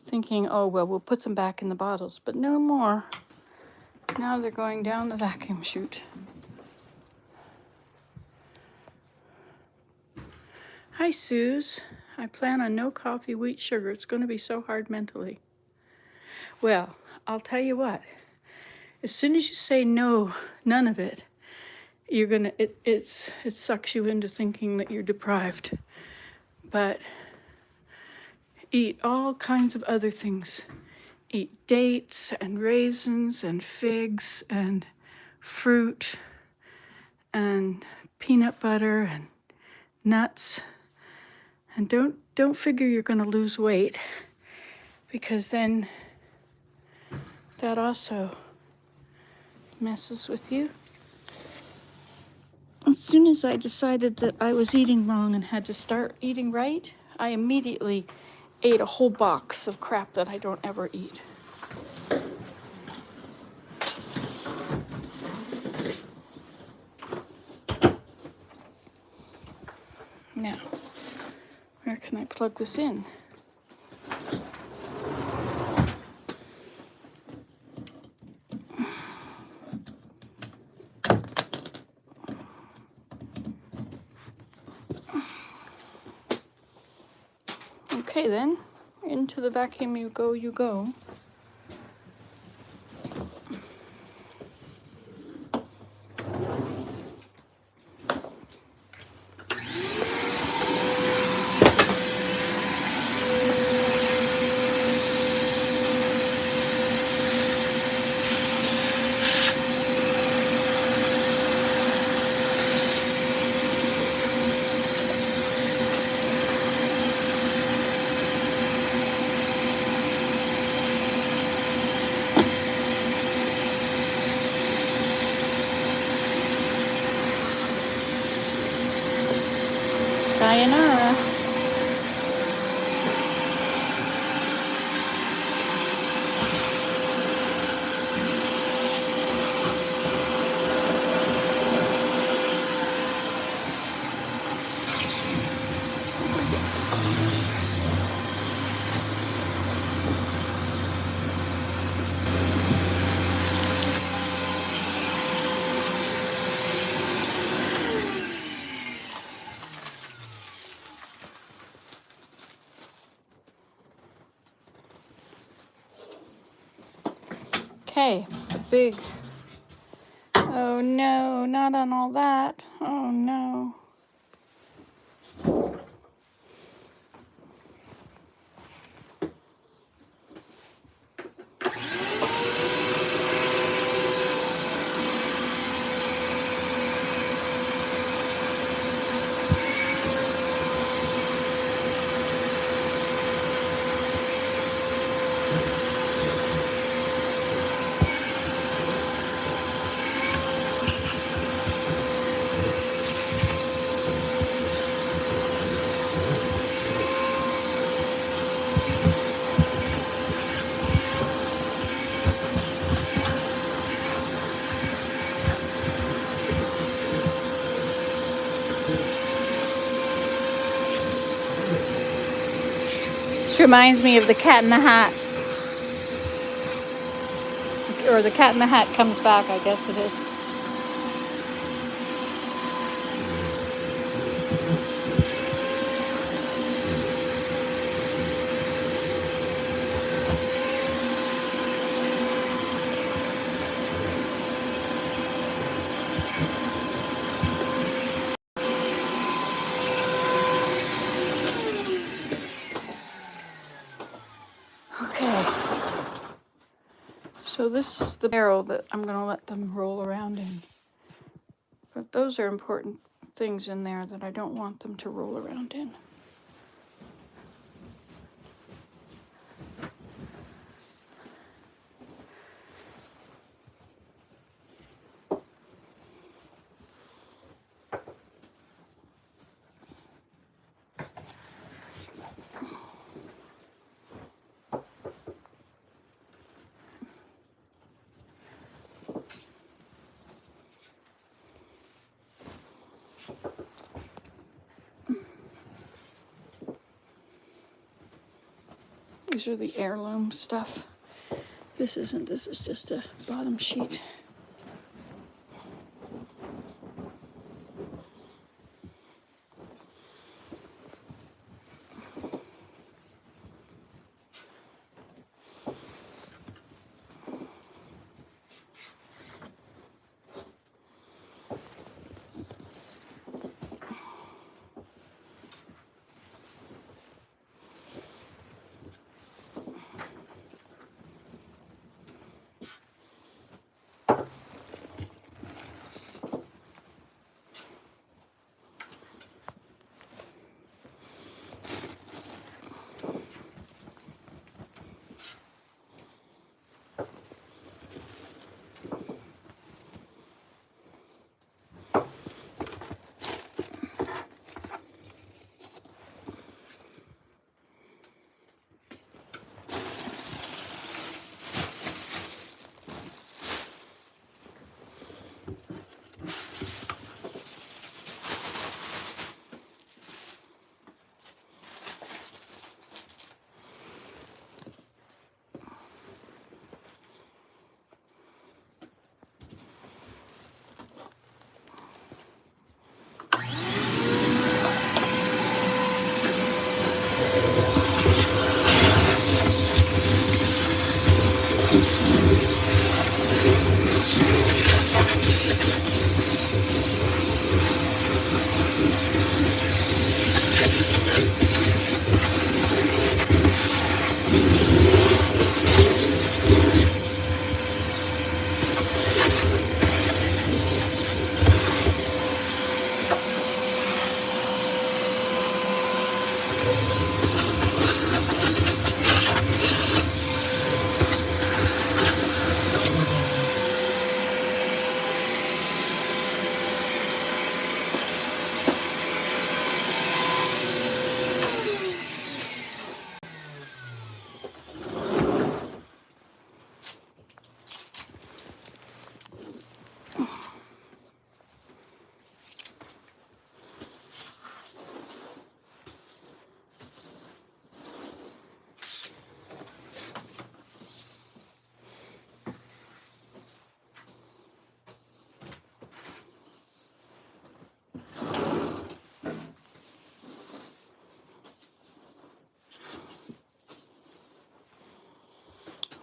thinking, oh, well, we'll put them back in the bottles, but no more. Now they're going down the vacuum chute. Hi, Suze. I plan on no coffee, wheat, sugar. It's going to be so hard mentally. Well, I'll tell you what. As soon as you say no, none of it, you're gonna. It sucks you into thinking that you're deprived. But eat all kinds of other things. Eat dates and raisins and figs and fruit and peanut butter and nuts. And don't figure you're going to lose weight, because then that also messes with you. As soon as I decided that I was eating wrong and had to start eating right, I immediately ate a whole box of crap that I don't ever eat. Now, where can I plug this in? Okay then, into the vacuum you go, you go. Sayonara. Okay, the big. Oh no, not on all that. Oh no. This reminds me of the Cat in the Hat. Or the Cat in the Hat comes back, I guess it is. Okay. So this is the barrel that I'm going to let them roll around in. But those are important things in there that I don't want them to roll around in. These are the heirloom stuff. This isn't, this is just a bottom sheet.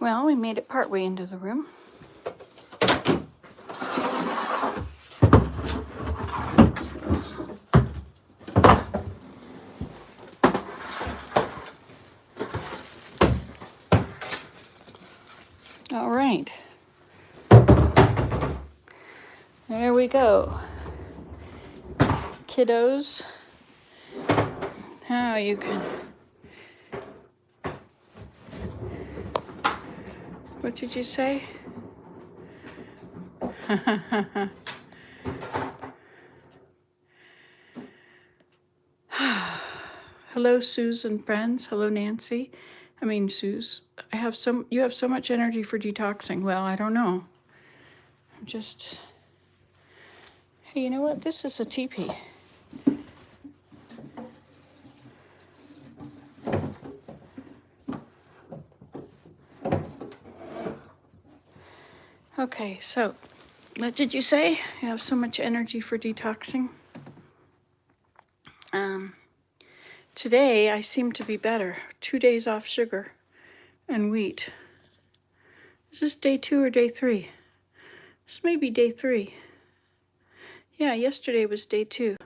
Well, we made it partway into the room. right. There we go. Kiddos, now you can... What did you say? Hello, Suze and friends. Hello, Nancy. I mean, Suze. You have so much energy for detoxing. Well, I don't know. I'm just... Hey, you know what? This is a teepee. Okay, so what did you say? You have so much energy for detoxing? Today I seem to be better. 2 days off sugar and wheat. Is this day 2 or day 3? This may be day 3. Yeah, yesterday was day 2.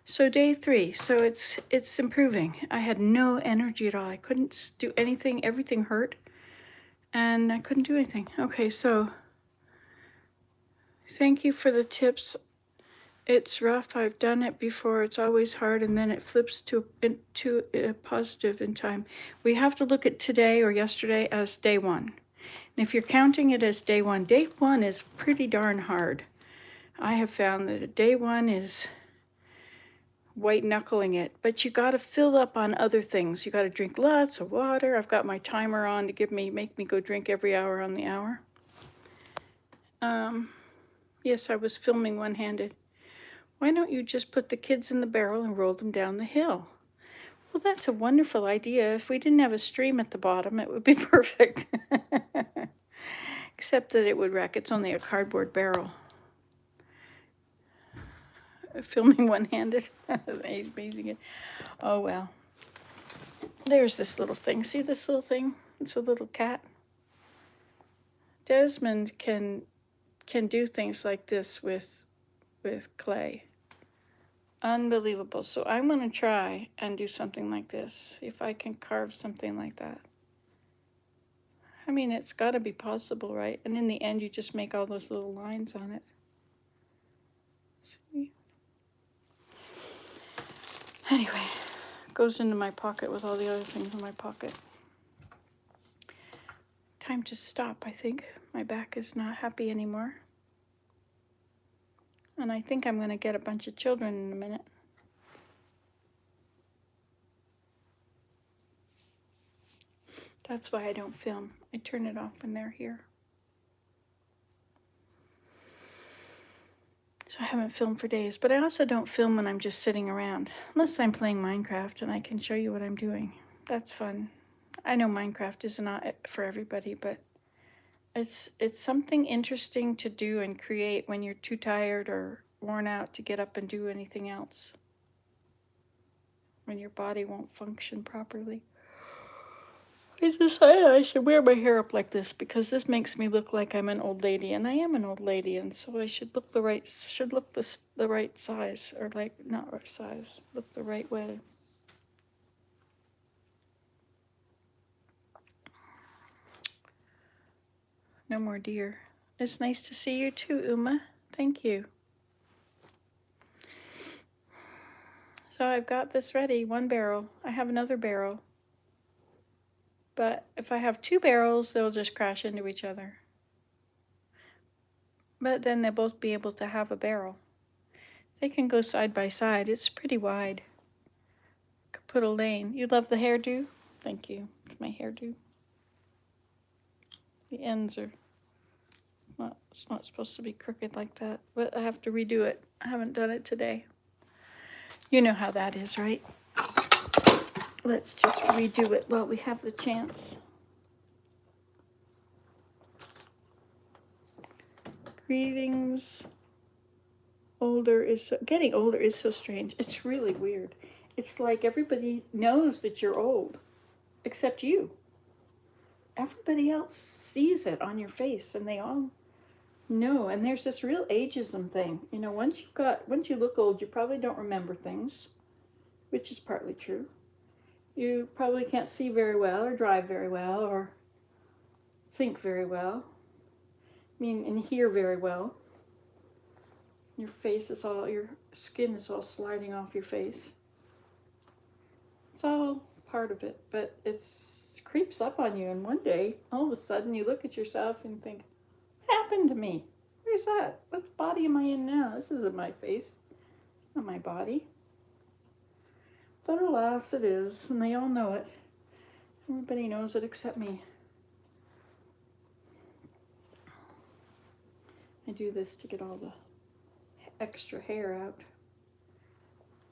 So day 3. So it's improving. I had no energy at all. I couldn't do anything. Everything hurt, and I couldn't do anything. Okay, so thank you for the tips. It's rough. I've done it before. It's always hard, and then it flips to a positive in time. We have to look at today or yesterday as day 1. And if you're counting it as day 1 is pretty darn hard. I have found that day 1 is white knuckling it, but you got to fill up on other things. You got to drink lots of water. I've got my timer on to make me go drink every hour on the hour. Yes, I was filming one-handed. Why don't you just put the kids in the barrel and roll them down the hill? Well, that's a wonderful idea. If we didn't have a stream at the bottom, it would be perfect. Except that it would wreck. It's only a cardboard barrel. Filming one-handed. Amazing it. Oh, well. There's this little thing. See this little thing? It's a little cat. Desmond can do things like this with clay. Unbelievable. So I'm going to try and do something like this. If I can carve something like that. I mean, it's got to be possible, right? And in the end, you just make all those little lines on it. See? Anyway, it goes into my pocket with all the other things in my pocket. Time to stop, I think. My back is not happy anymore. And I think I'm going to get a bunch of children in a minute. That's why I don't film. I turn it off when they're here. So I haven't filmed for days, but I also don't film when I'm just sitting around, unless I'm playing Minecraft and I can show you what I'm doing. That's fun. I know Minecraft is not for everybody, but it's something interesting to do and create when you're too tired or worn out to get up and do anything else. When your body won't function properly. I decided I should wear my hair up like this because this makes me look like I'm an old lady, and I am an old lady, and so I should look the right size, or like not right size, look the right way. No more deer. It's nice to see you too, Uma. Thank you. So I've got this ready, 1 barrel. I have another barrel. But if I have 2 barrels, they'll just crash into each other. But then they'll both be able to have a barrel. They can go side by side. It's pretty wide. Could put a lane. You love the hairdo? Thank you. It's my hairdo. The ends are it's not supposed to be crooked like that, but I have to redo it. I haven't done it today. You know how that is, right? Let's just redo it while we have the chance. Greetings. Getting older is so strange. It's really weird. It's like everybody knows that you're old, except you. Everybody else sees it on your face, and they all know. And there's this real ageism thing. You know, once you look old, you probably don't remember things, which is partly true. You probably can't see very well, or drive very well, or think very well. mean, and hear very well. Your face is all, your skin is all sliding off your face. It's all part of it, but it creeps up on you. And one day, all of a sudden, you look at yourself and think, what happened to me? Where's that? What body am I in now? This isn't my face. It's not my body. But alas, it is, and they all know it. Everybody knows it except me. I do this to get all the extra hair out.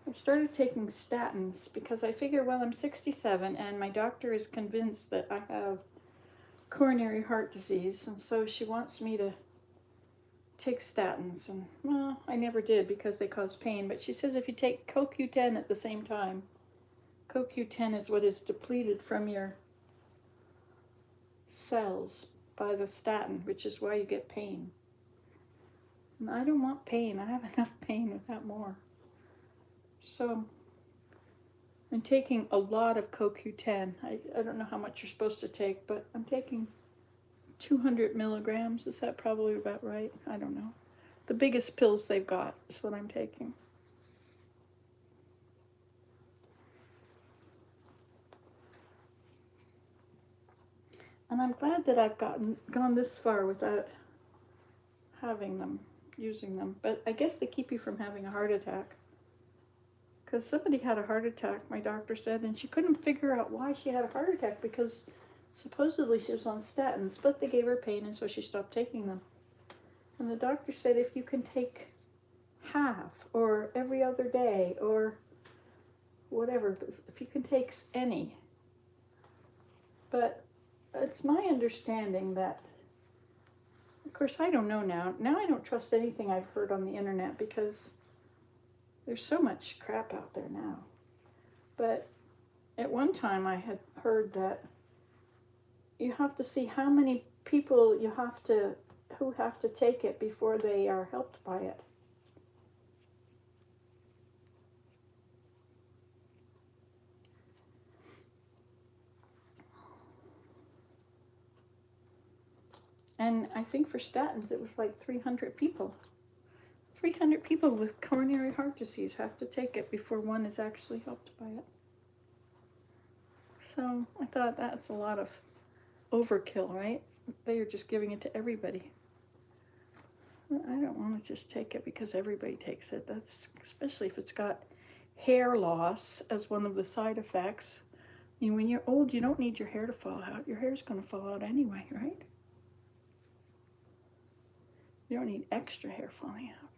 I started taking statins because I figure, well, I'm 67 and my doctor is convinced that I have coronary heart disease, and so she wants me to take statins. And well, I never did because they cause pain, but she says if you take CoQ10 at the same time, CoQ10 is what is depleted from your cells by the statin, which is why you get pain. And I don't want pain. I have enough pain without more. So I'm taking a lot of CoQ10. I don't know how much you're supposed to take, but I'm taking 200 milligrams. Is that probably about right? I don't know. The biggest pills they've got is what I'm taking. And I'm glad that I've gone this far without having them, using them. But I guess they keep you from having a heart attack. Because somebody had a heart attack, my doctor said, and she couldn't figure out why she had a heart attack because supposedly she was on statins, but they gave her pain and so she stopped taking them. And the doctor said if you can take half or every other day or whatever, if you can take any. But it's my understanding that, of course, I don't know now. Now I don't trust anything I've heard on the internet because there's so much crap out there now. But at one time I had heard that you have to see how many people who have to take it before they are helped by it. And I think for statins it was like 300 people. 300 people with coronary heart disease have to take it before one is actually helped by it. So I thought that's a lot of overkill, right? They are just giving it to everybody. I don't want to just take it because everybody takes it. That's especially if it's got hair loss as one of the side effects. I mean, when you're old, you don't need your hair to fall out. Your hair's going to fall out anyway, right? You don't need extra hair falling out.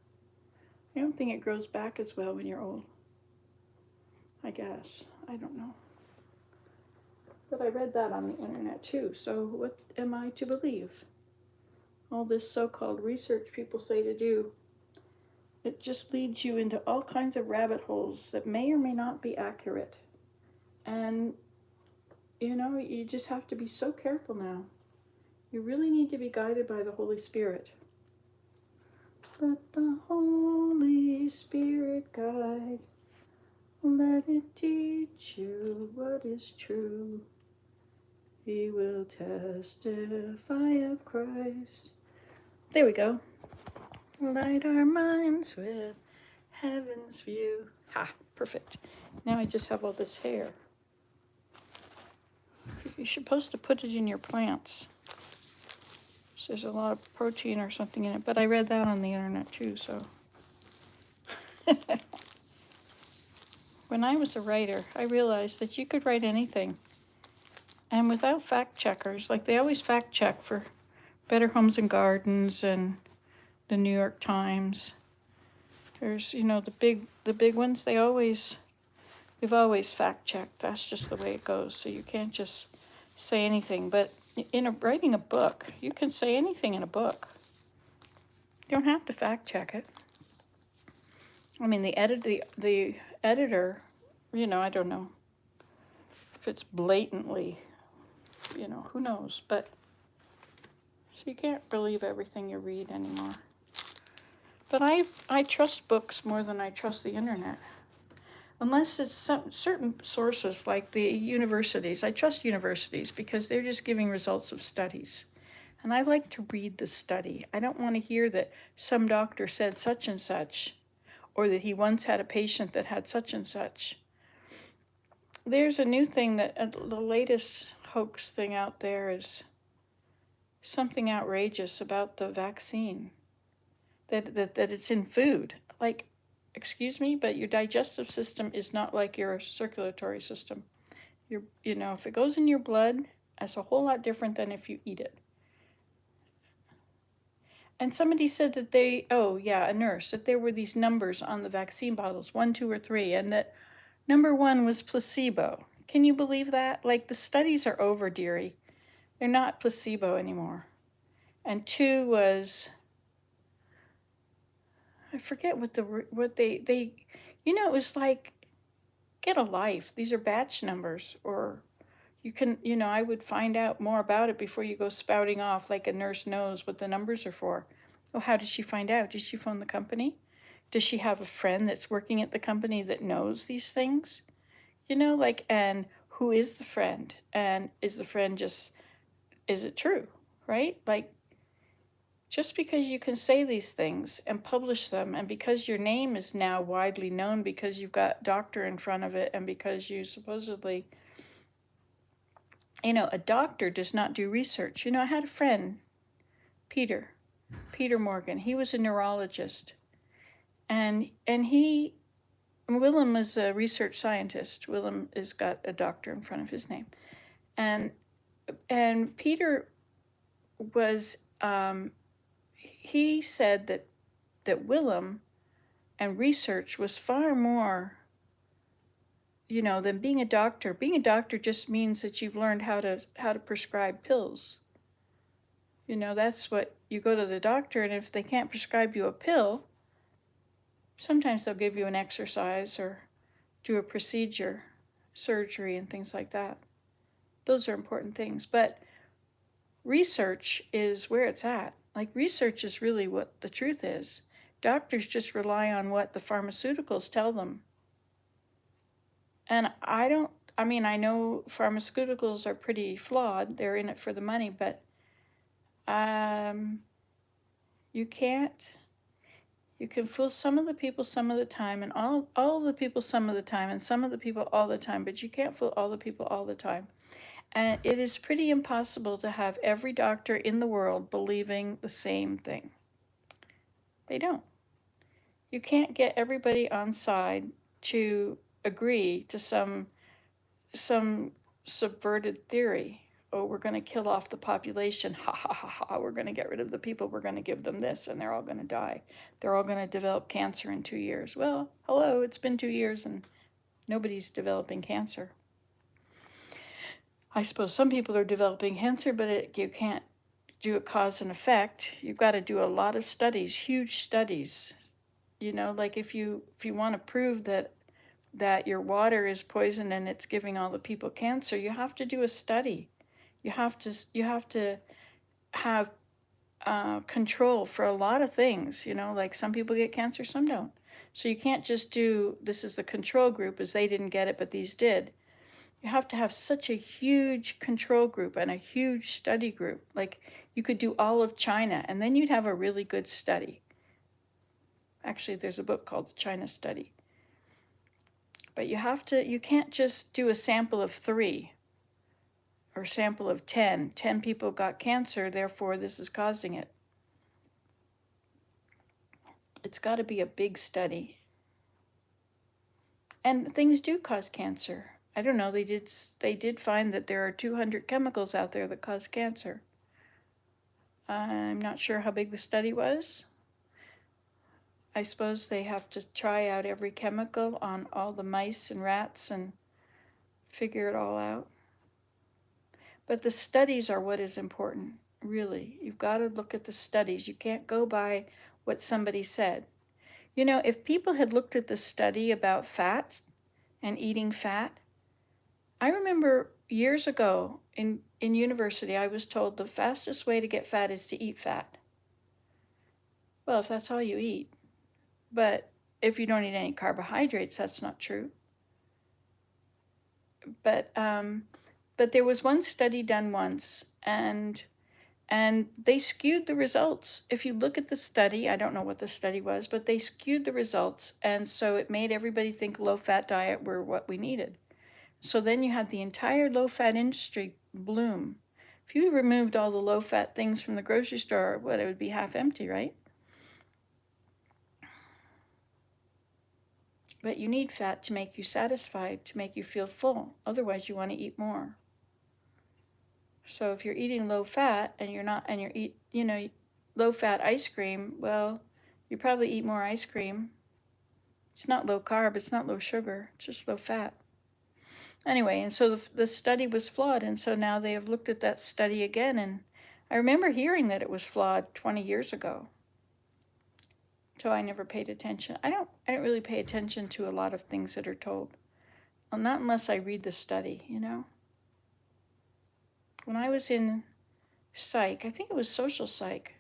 I don't think it grows back as well when you're old. I guess. I don't know. But I read that on the internet too. So what am I to believe? All this so-called research people say to do, it just leads you into all kinds of rabbit holes that may or may not be accurate. And, you know, you just have to be so careful now. You really need to be guided by the Holy Spirit. Let the Holy Spirit guide. Let it teach you what is true. He will testify of Christ. There we go. Light our minds with heaven's view. Ha, perfect. Now I just have all this hair. You're supposed to put it in your plants. So there's a lot of protein or something in it, but I read that on the internet too, so. When I was a writer, I realized that you could write anything. And without fact checkers, like they always fact check for Better Homes and Gardens and the New York Times. There's, you know, the big ones, they've always fact checked. That's just the way it goes. So you can't just say anything. But writing a book, you can say anything in a book. You don't have to fact check it. I mean, the editor, you know, I don't know if it's blatantly, you know, who knows. But so you can't believe everything you read anymore. But I trust books more than I trust the internet. Unless it's certain sources like the universities. I trust universities because they're just giving results of studies. And I like to read the study. I don't want to hear that some doctor said such and such, or that he once had a patient that had such and such. There's a new thing that the latest hoax thing out there is something outrageous about the vaccine, that it's in food. Like, excuse me, but your digestive system is not like your circulatory system. If it goes in your blood, that's a whole lot different than if you eat it. And somebody said that a nurse, that there were these numbers on the vaccine bottles, 1, 2, or 3, and that number 1 was placebo. Can you believe that? Like, the studies are over, dearie. They're not placebo anymore. And 2 was, I forget what they, it was like, get a life. These are batch numbers, or you can, I would find out more about it before you go spouting off like a nurse knows what the numbers are for. Well, how did she find out? Did she phone the company? Does she have a friend that's working at the company that knows these things? And who is the friend? And is the friend is it true? Right? Like, just because you can say these things and publish them, and because your name is now widely known because you've got doctor in front of it, and because you supposedly, a doctor does not do research. I had a friend, Peter Morgan. He was a neurologist, and Willem is a research scientist. Willem has got a doctor in front of his name, and Peter was he said that Willem and research was far more, than being a doctor. Being a doctor just means that you've learned how to prescribe pills. That's what you go to the doctor, and if they can't prescribe you a pill, sometimes they'll give you an exercise or do a procedure, surgery, and things like that. Those are important things. But research is where it's at. Like, research is really what the truth is. Doctors just rely on what the pharmaceuticals tell them. And I know pharmaceuticals are pretty flawed. They're in it for the money, but you can fool some of the people some of the time, and all of the people some of the time, and some of the people all the time, but you can't fool all the people all the time. And it is pretty impossible to have every doctor in the world believing the same thing. They don't. You can't get everybody on side to agree to some subverted theory. Oh, we're going to kill off the population. Ha ha ha ha. We're going to get rid of the people. We're going to give them this, and they're all going to die. They're all going to develop cancer in 2 years. Well, hello, it's been 2 years and nobody's developing cancer. I suppose some people are developing cancer, but you can't do a cause and effect. You've got to do a lot of studies, huge studies. Like, if you want to prove that your water is poisoned and it's giving all the people cancer, you have to do a study. You have to have control for a lot of things. Like, some people get cancer, some don't. So you can't just do, this is the control group, as they didn't get it, but these did. You have to have such a huge control group and a huge study group. Like, you could do all of China, and then you'd have a really good study. Actually, there's a book called The China Study. But you can't just do a sample of 3 or sample of 10. 10 people got cancer, therefore this is causing it. It's got to be a big study. And things do cause cancer. I don't know, they did find that there are 200 chemicals out there that cause cancer. I'm not sure how big the study was. I suppose they have to try out every chemical on all the mice and rats and figure it all out. But the studies are what is important, really. You've got to look at the studies. You can't go by what somebody said. If people had looked at the study about fat and eating fat, I remember years ago in university, I was told the fastest way to get fat is to eat fat. Well, if that's all you eat. But if you don't eat any carbohydrates, that's not true. But there was one study done once, and And they skewed the results. If you look at the study, I don't know what the study was, but they skewed the results. And so it made everybody think low-fat diet were what we needed. So then you had the entire low-fat industry bloom. If you removed all the low-fat things from the grocery store, what, it would be half empty, right? But you need fat to make you satisfied, to make you feel full. Otherwise, you want to eat more. So if you're eating low fat and you're low fat ice cream, well, you probably eat more ice cream. It's not low carb, it's not low sugar, it's just low fat. Anyway, and so the study was flawed, and so now they have looked at that study again, and I remember hearing that it was flawed 20 years ago. So I never paid attention. I don't really pay attention to a lot of things that are told. Well, not unless I read the study, you know. When I was in psych, I think it was social psych,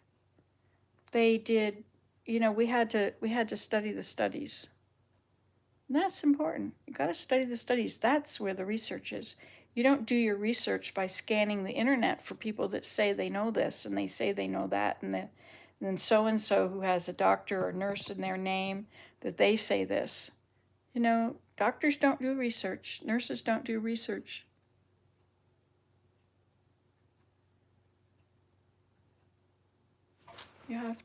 they did, we had to study the studies. And that's important. You got to study the studies. That's where the research is. You don't do your research by scanning the internet for people that say they know this and they say they know that, and then so and so who has a doctor or nurse in their name that they say this. Doctors don't do research. Nurses don't do research. You have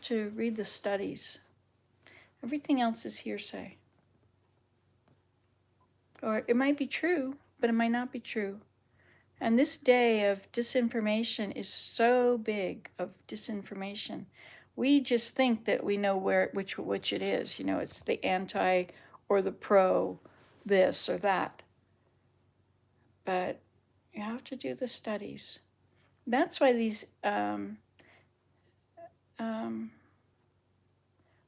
to read the studies. Everything else is hearsay. Or it might be true, but it might not be true. And this day of disinformation is so big, of disinformation. We just think that we know which it is. It's the anti or the pro this or that. But you have to do the studies. That's why these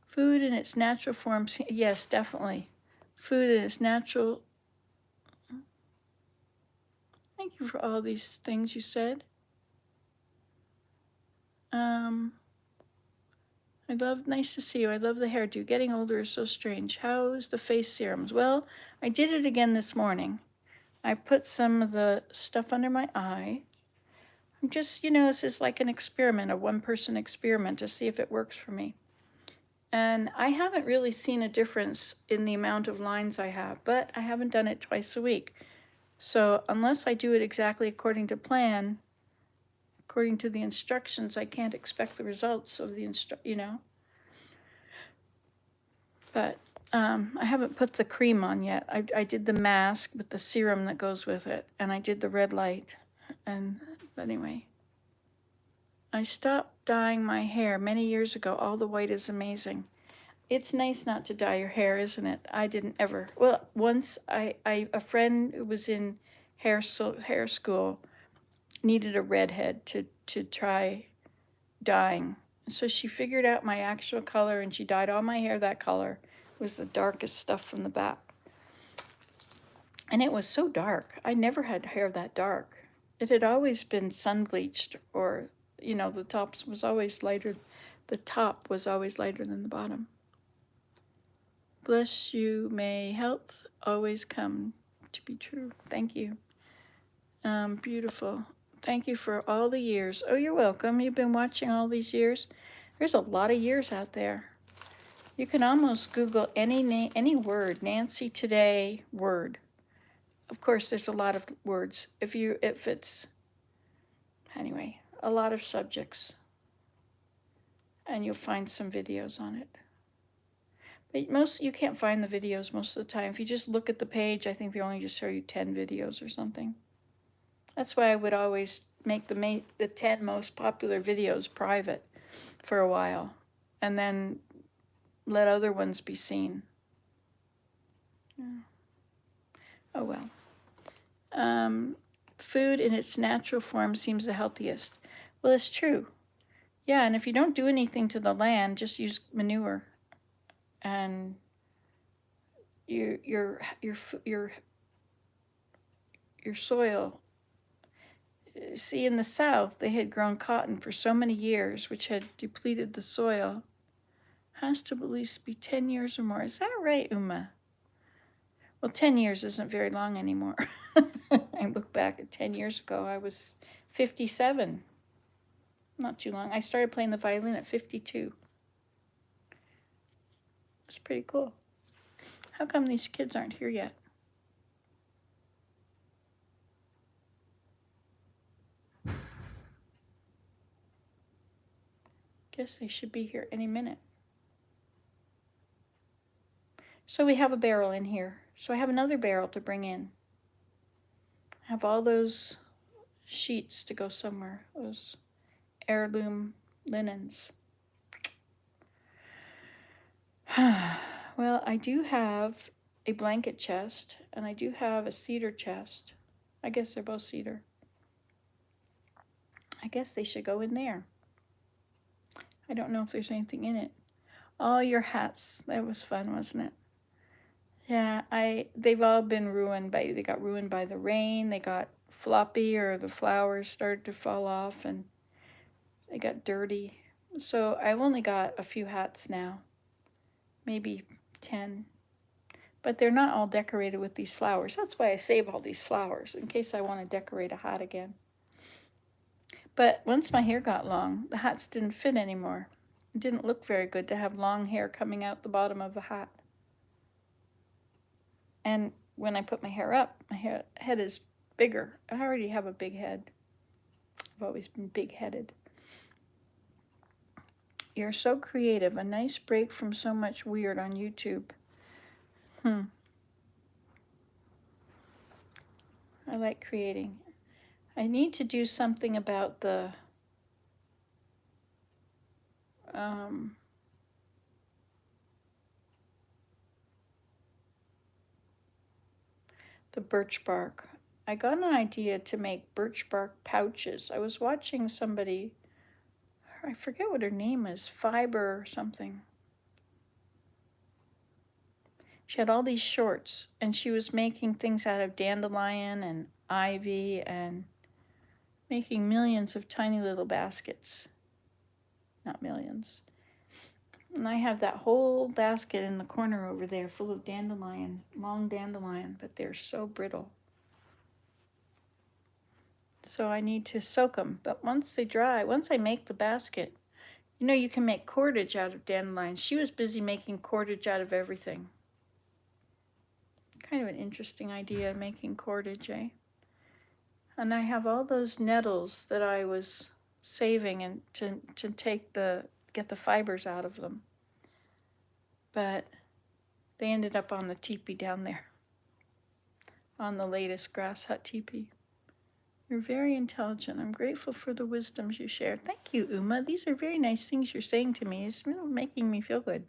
food in its natural forms, yes, definitely. Food in its natural. Thank you for all these things you said. Nice to see you. I love the hairdo. Getting older is so strange. How's the face serums? Well, I did it again this morning. I put some of the stuff under my eye. I'm just, this is like an experiment, a one-person experiment to see if it works for me. And I haven't really seen a difference in the amount of lines I have, but I haven't done it twice a week. So unless I do it exactly according to plan, according to the instructions, I can't expect the results of the But I haven't put the cream on yet. I did the mask with the serum that goes with it, and I did the red light. But anyway, I stopped dyeing my hair many years ago. All the white is amazing. It's nice not to dye your hair, isn't it? I didn't ever. Well, once a friend who was in hair school needed a redhead to try dyeing. So she figured out my actual color, and she dyed all my hair that color. It was the darkest stuff from the back. And it was so dark. I never had hair that dark. It had always been sun bleached, or, the top was always lighter. The top was always lighter than the bottom. Bless you, may health always come to be true. Thank you. Beautiful. Thank you for all the years. Oh, you're welcome. You've been watching all these years. There's a lot of years out there. You can almost Google any word, Nancy Today word. Of course, there's a lot of words. Anyway, a lot of subjects. And you'll find some videos on it. But you can't find the videos most of the time. If you just look at the page, I think they only just show you 10 videos or something. That's why I would always make the 10 most popular videos private for a while, and then let other ones be seen. Yeah. Oh well. Food in its natural form seems the healthiest. Well, it's true. Yeah, and if you don't do anything to the land, just use manure, and your soil. See, in the South, they had grown cotton for so many years, which had depleted the soil. Has to at least be 10 years or more. Is that right, Uma? Well, 10 years isn't very long anymore. I look back at 10 years ago, I was 57. Not too long. I started playing the violin at 52. It's pretty cool. How come these kids aren't here yet? Guess they should be here any minute. So we have a barrel in here. So I have another barrel to bring in. I have all those sheets to go somewhere. Those heirloom linens. Well, I do have a blanket chest, and I do have a cedar chest. I guess they're both cedar. I guess they should go in there. I don't know if there's anything in it. Oh, your hats. That was fun, wasn't it? Yeah, they've all been ruined they got ruined by the rain. They got floppy, or the flowers started to fall off, and they got dirty. So I've only got a few hats now. Maybe 10. But they're not all decorated with these flowers. That's why I save all these flowers, in case I want to decorate a hat again. But once my hair got long, the hats didn't fit anymore. It didn't look very good to have long hair coming out the bottom of a hat. And when I put my hair up, my head is bigger. I already have a big head. I've always been big-headed. You're so creative. A nice break from so much weird on YouTube. I like creating. I need to do something about the birch bark. I got an idea to make birch bark pouches. I was watching somebody, I forget what her name is, Fiber or something. She had all these shorts, and she was making things out of dandelion and ivy and making millions of tiny little baskets. Not millions. And I have that whole basket in the corner over there full of dandelion, long dandelion, but they're so brittle. So I need to soak them. But once they dry, once I make the basket, you know, you can make cordage out of dandelions. She was busy making cordage out of everything. Kind of an interesting idea, making cordage, eh? And I have all those nettles that I was saving and to get the fibers out of them. But they ended up on the teepee down there, on the latest grass hut teepee. You're very intelligent. I'm grateful for the wisdoms you share. Thank you, Uma. These are very nice things you're saying to me. It's making me feel good.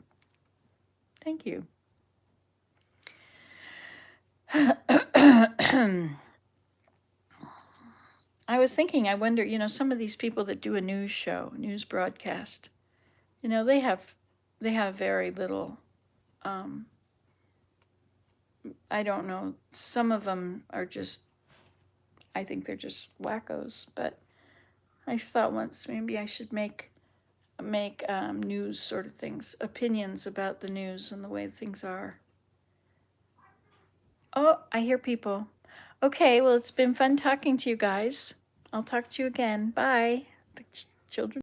Thank you. I was thinking, I wonder, you know, some of these people that do a news show, news broadcast, you know, they have very little, I don't know, some of them are just, I think they're just wackos, but I thought once maybe I should make news sort of things, opinions about the news and the way things are. Oh, I hear people. Okay, well, it's been fun talking to you guys. I'll talk to you again. Bye. The children.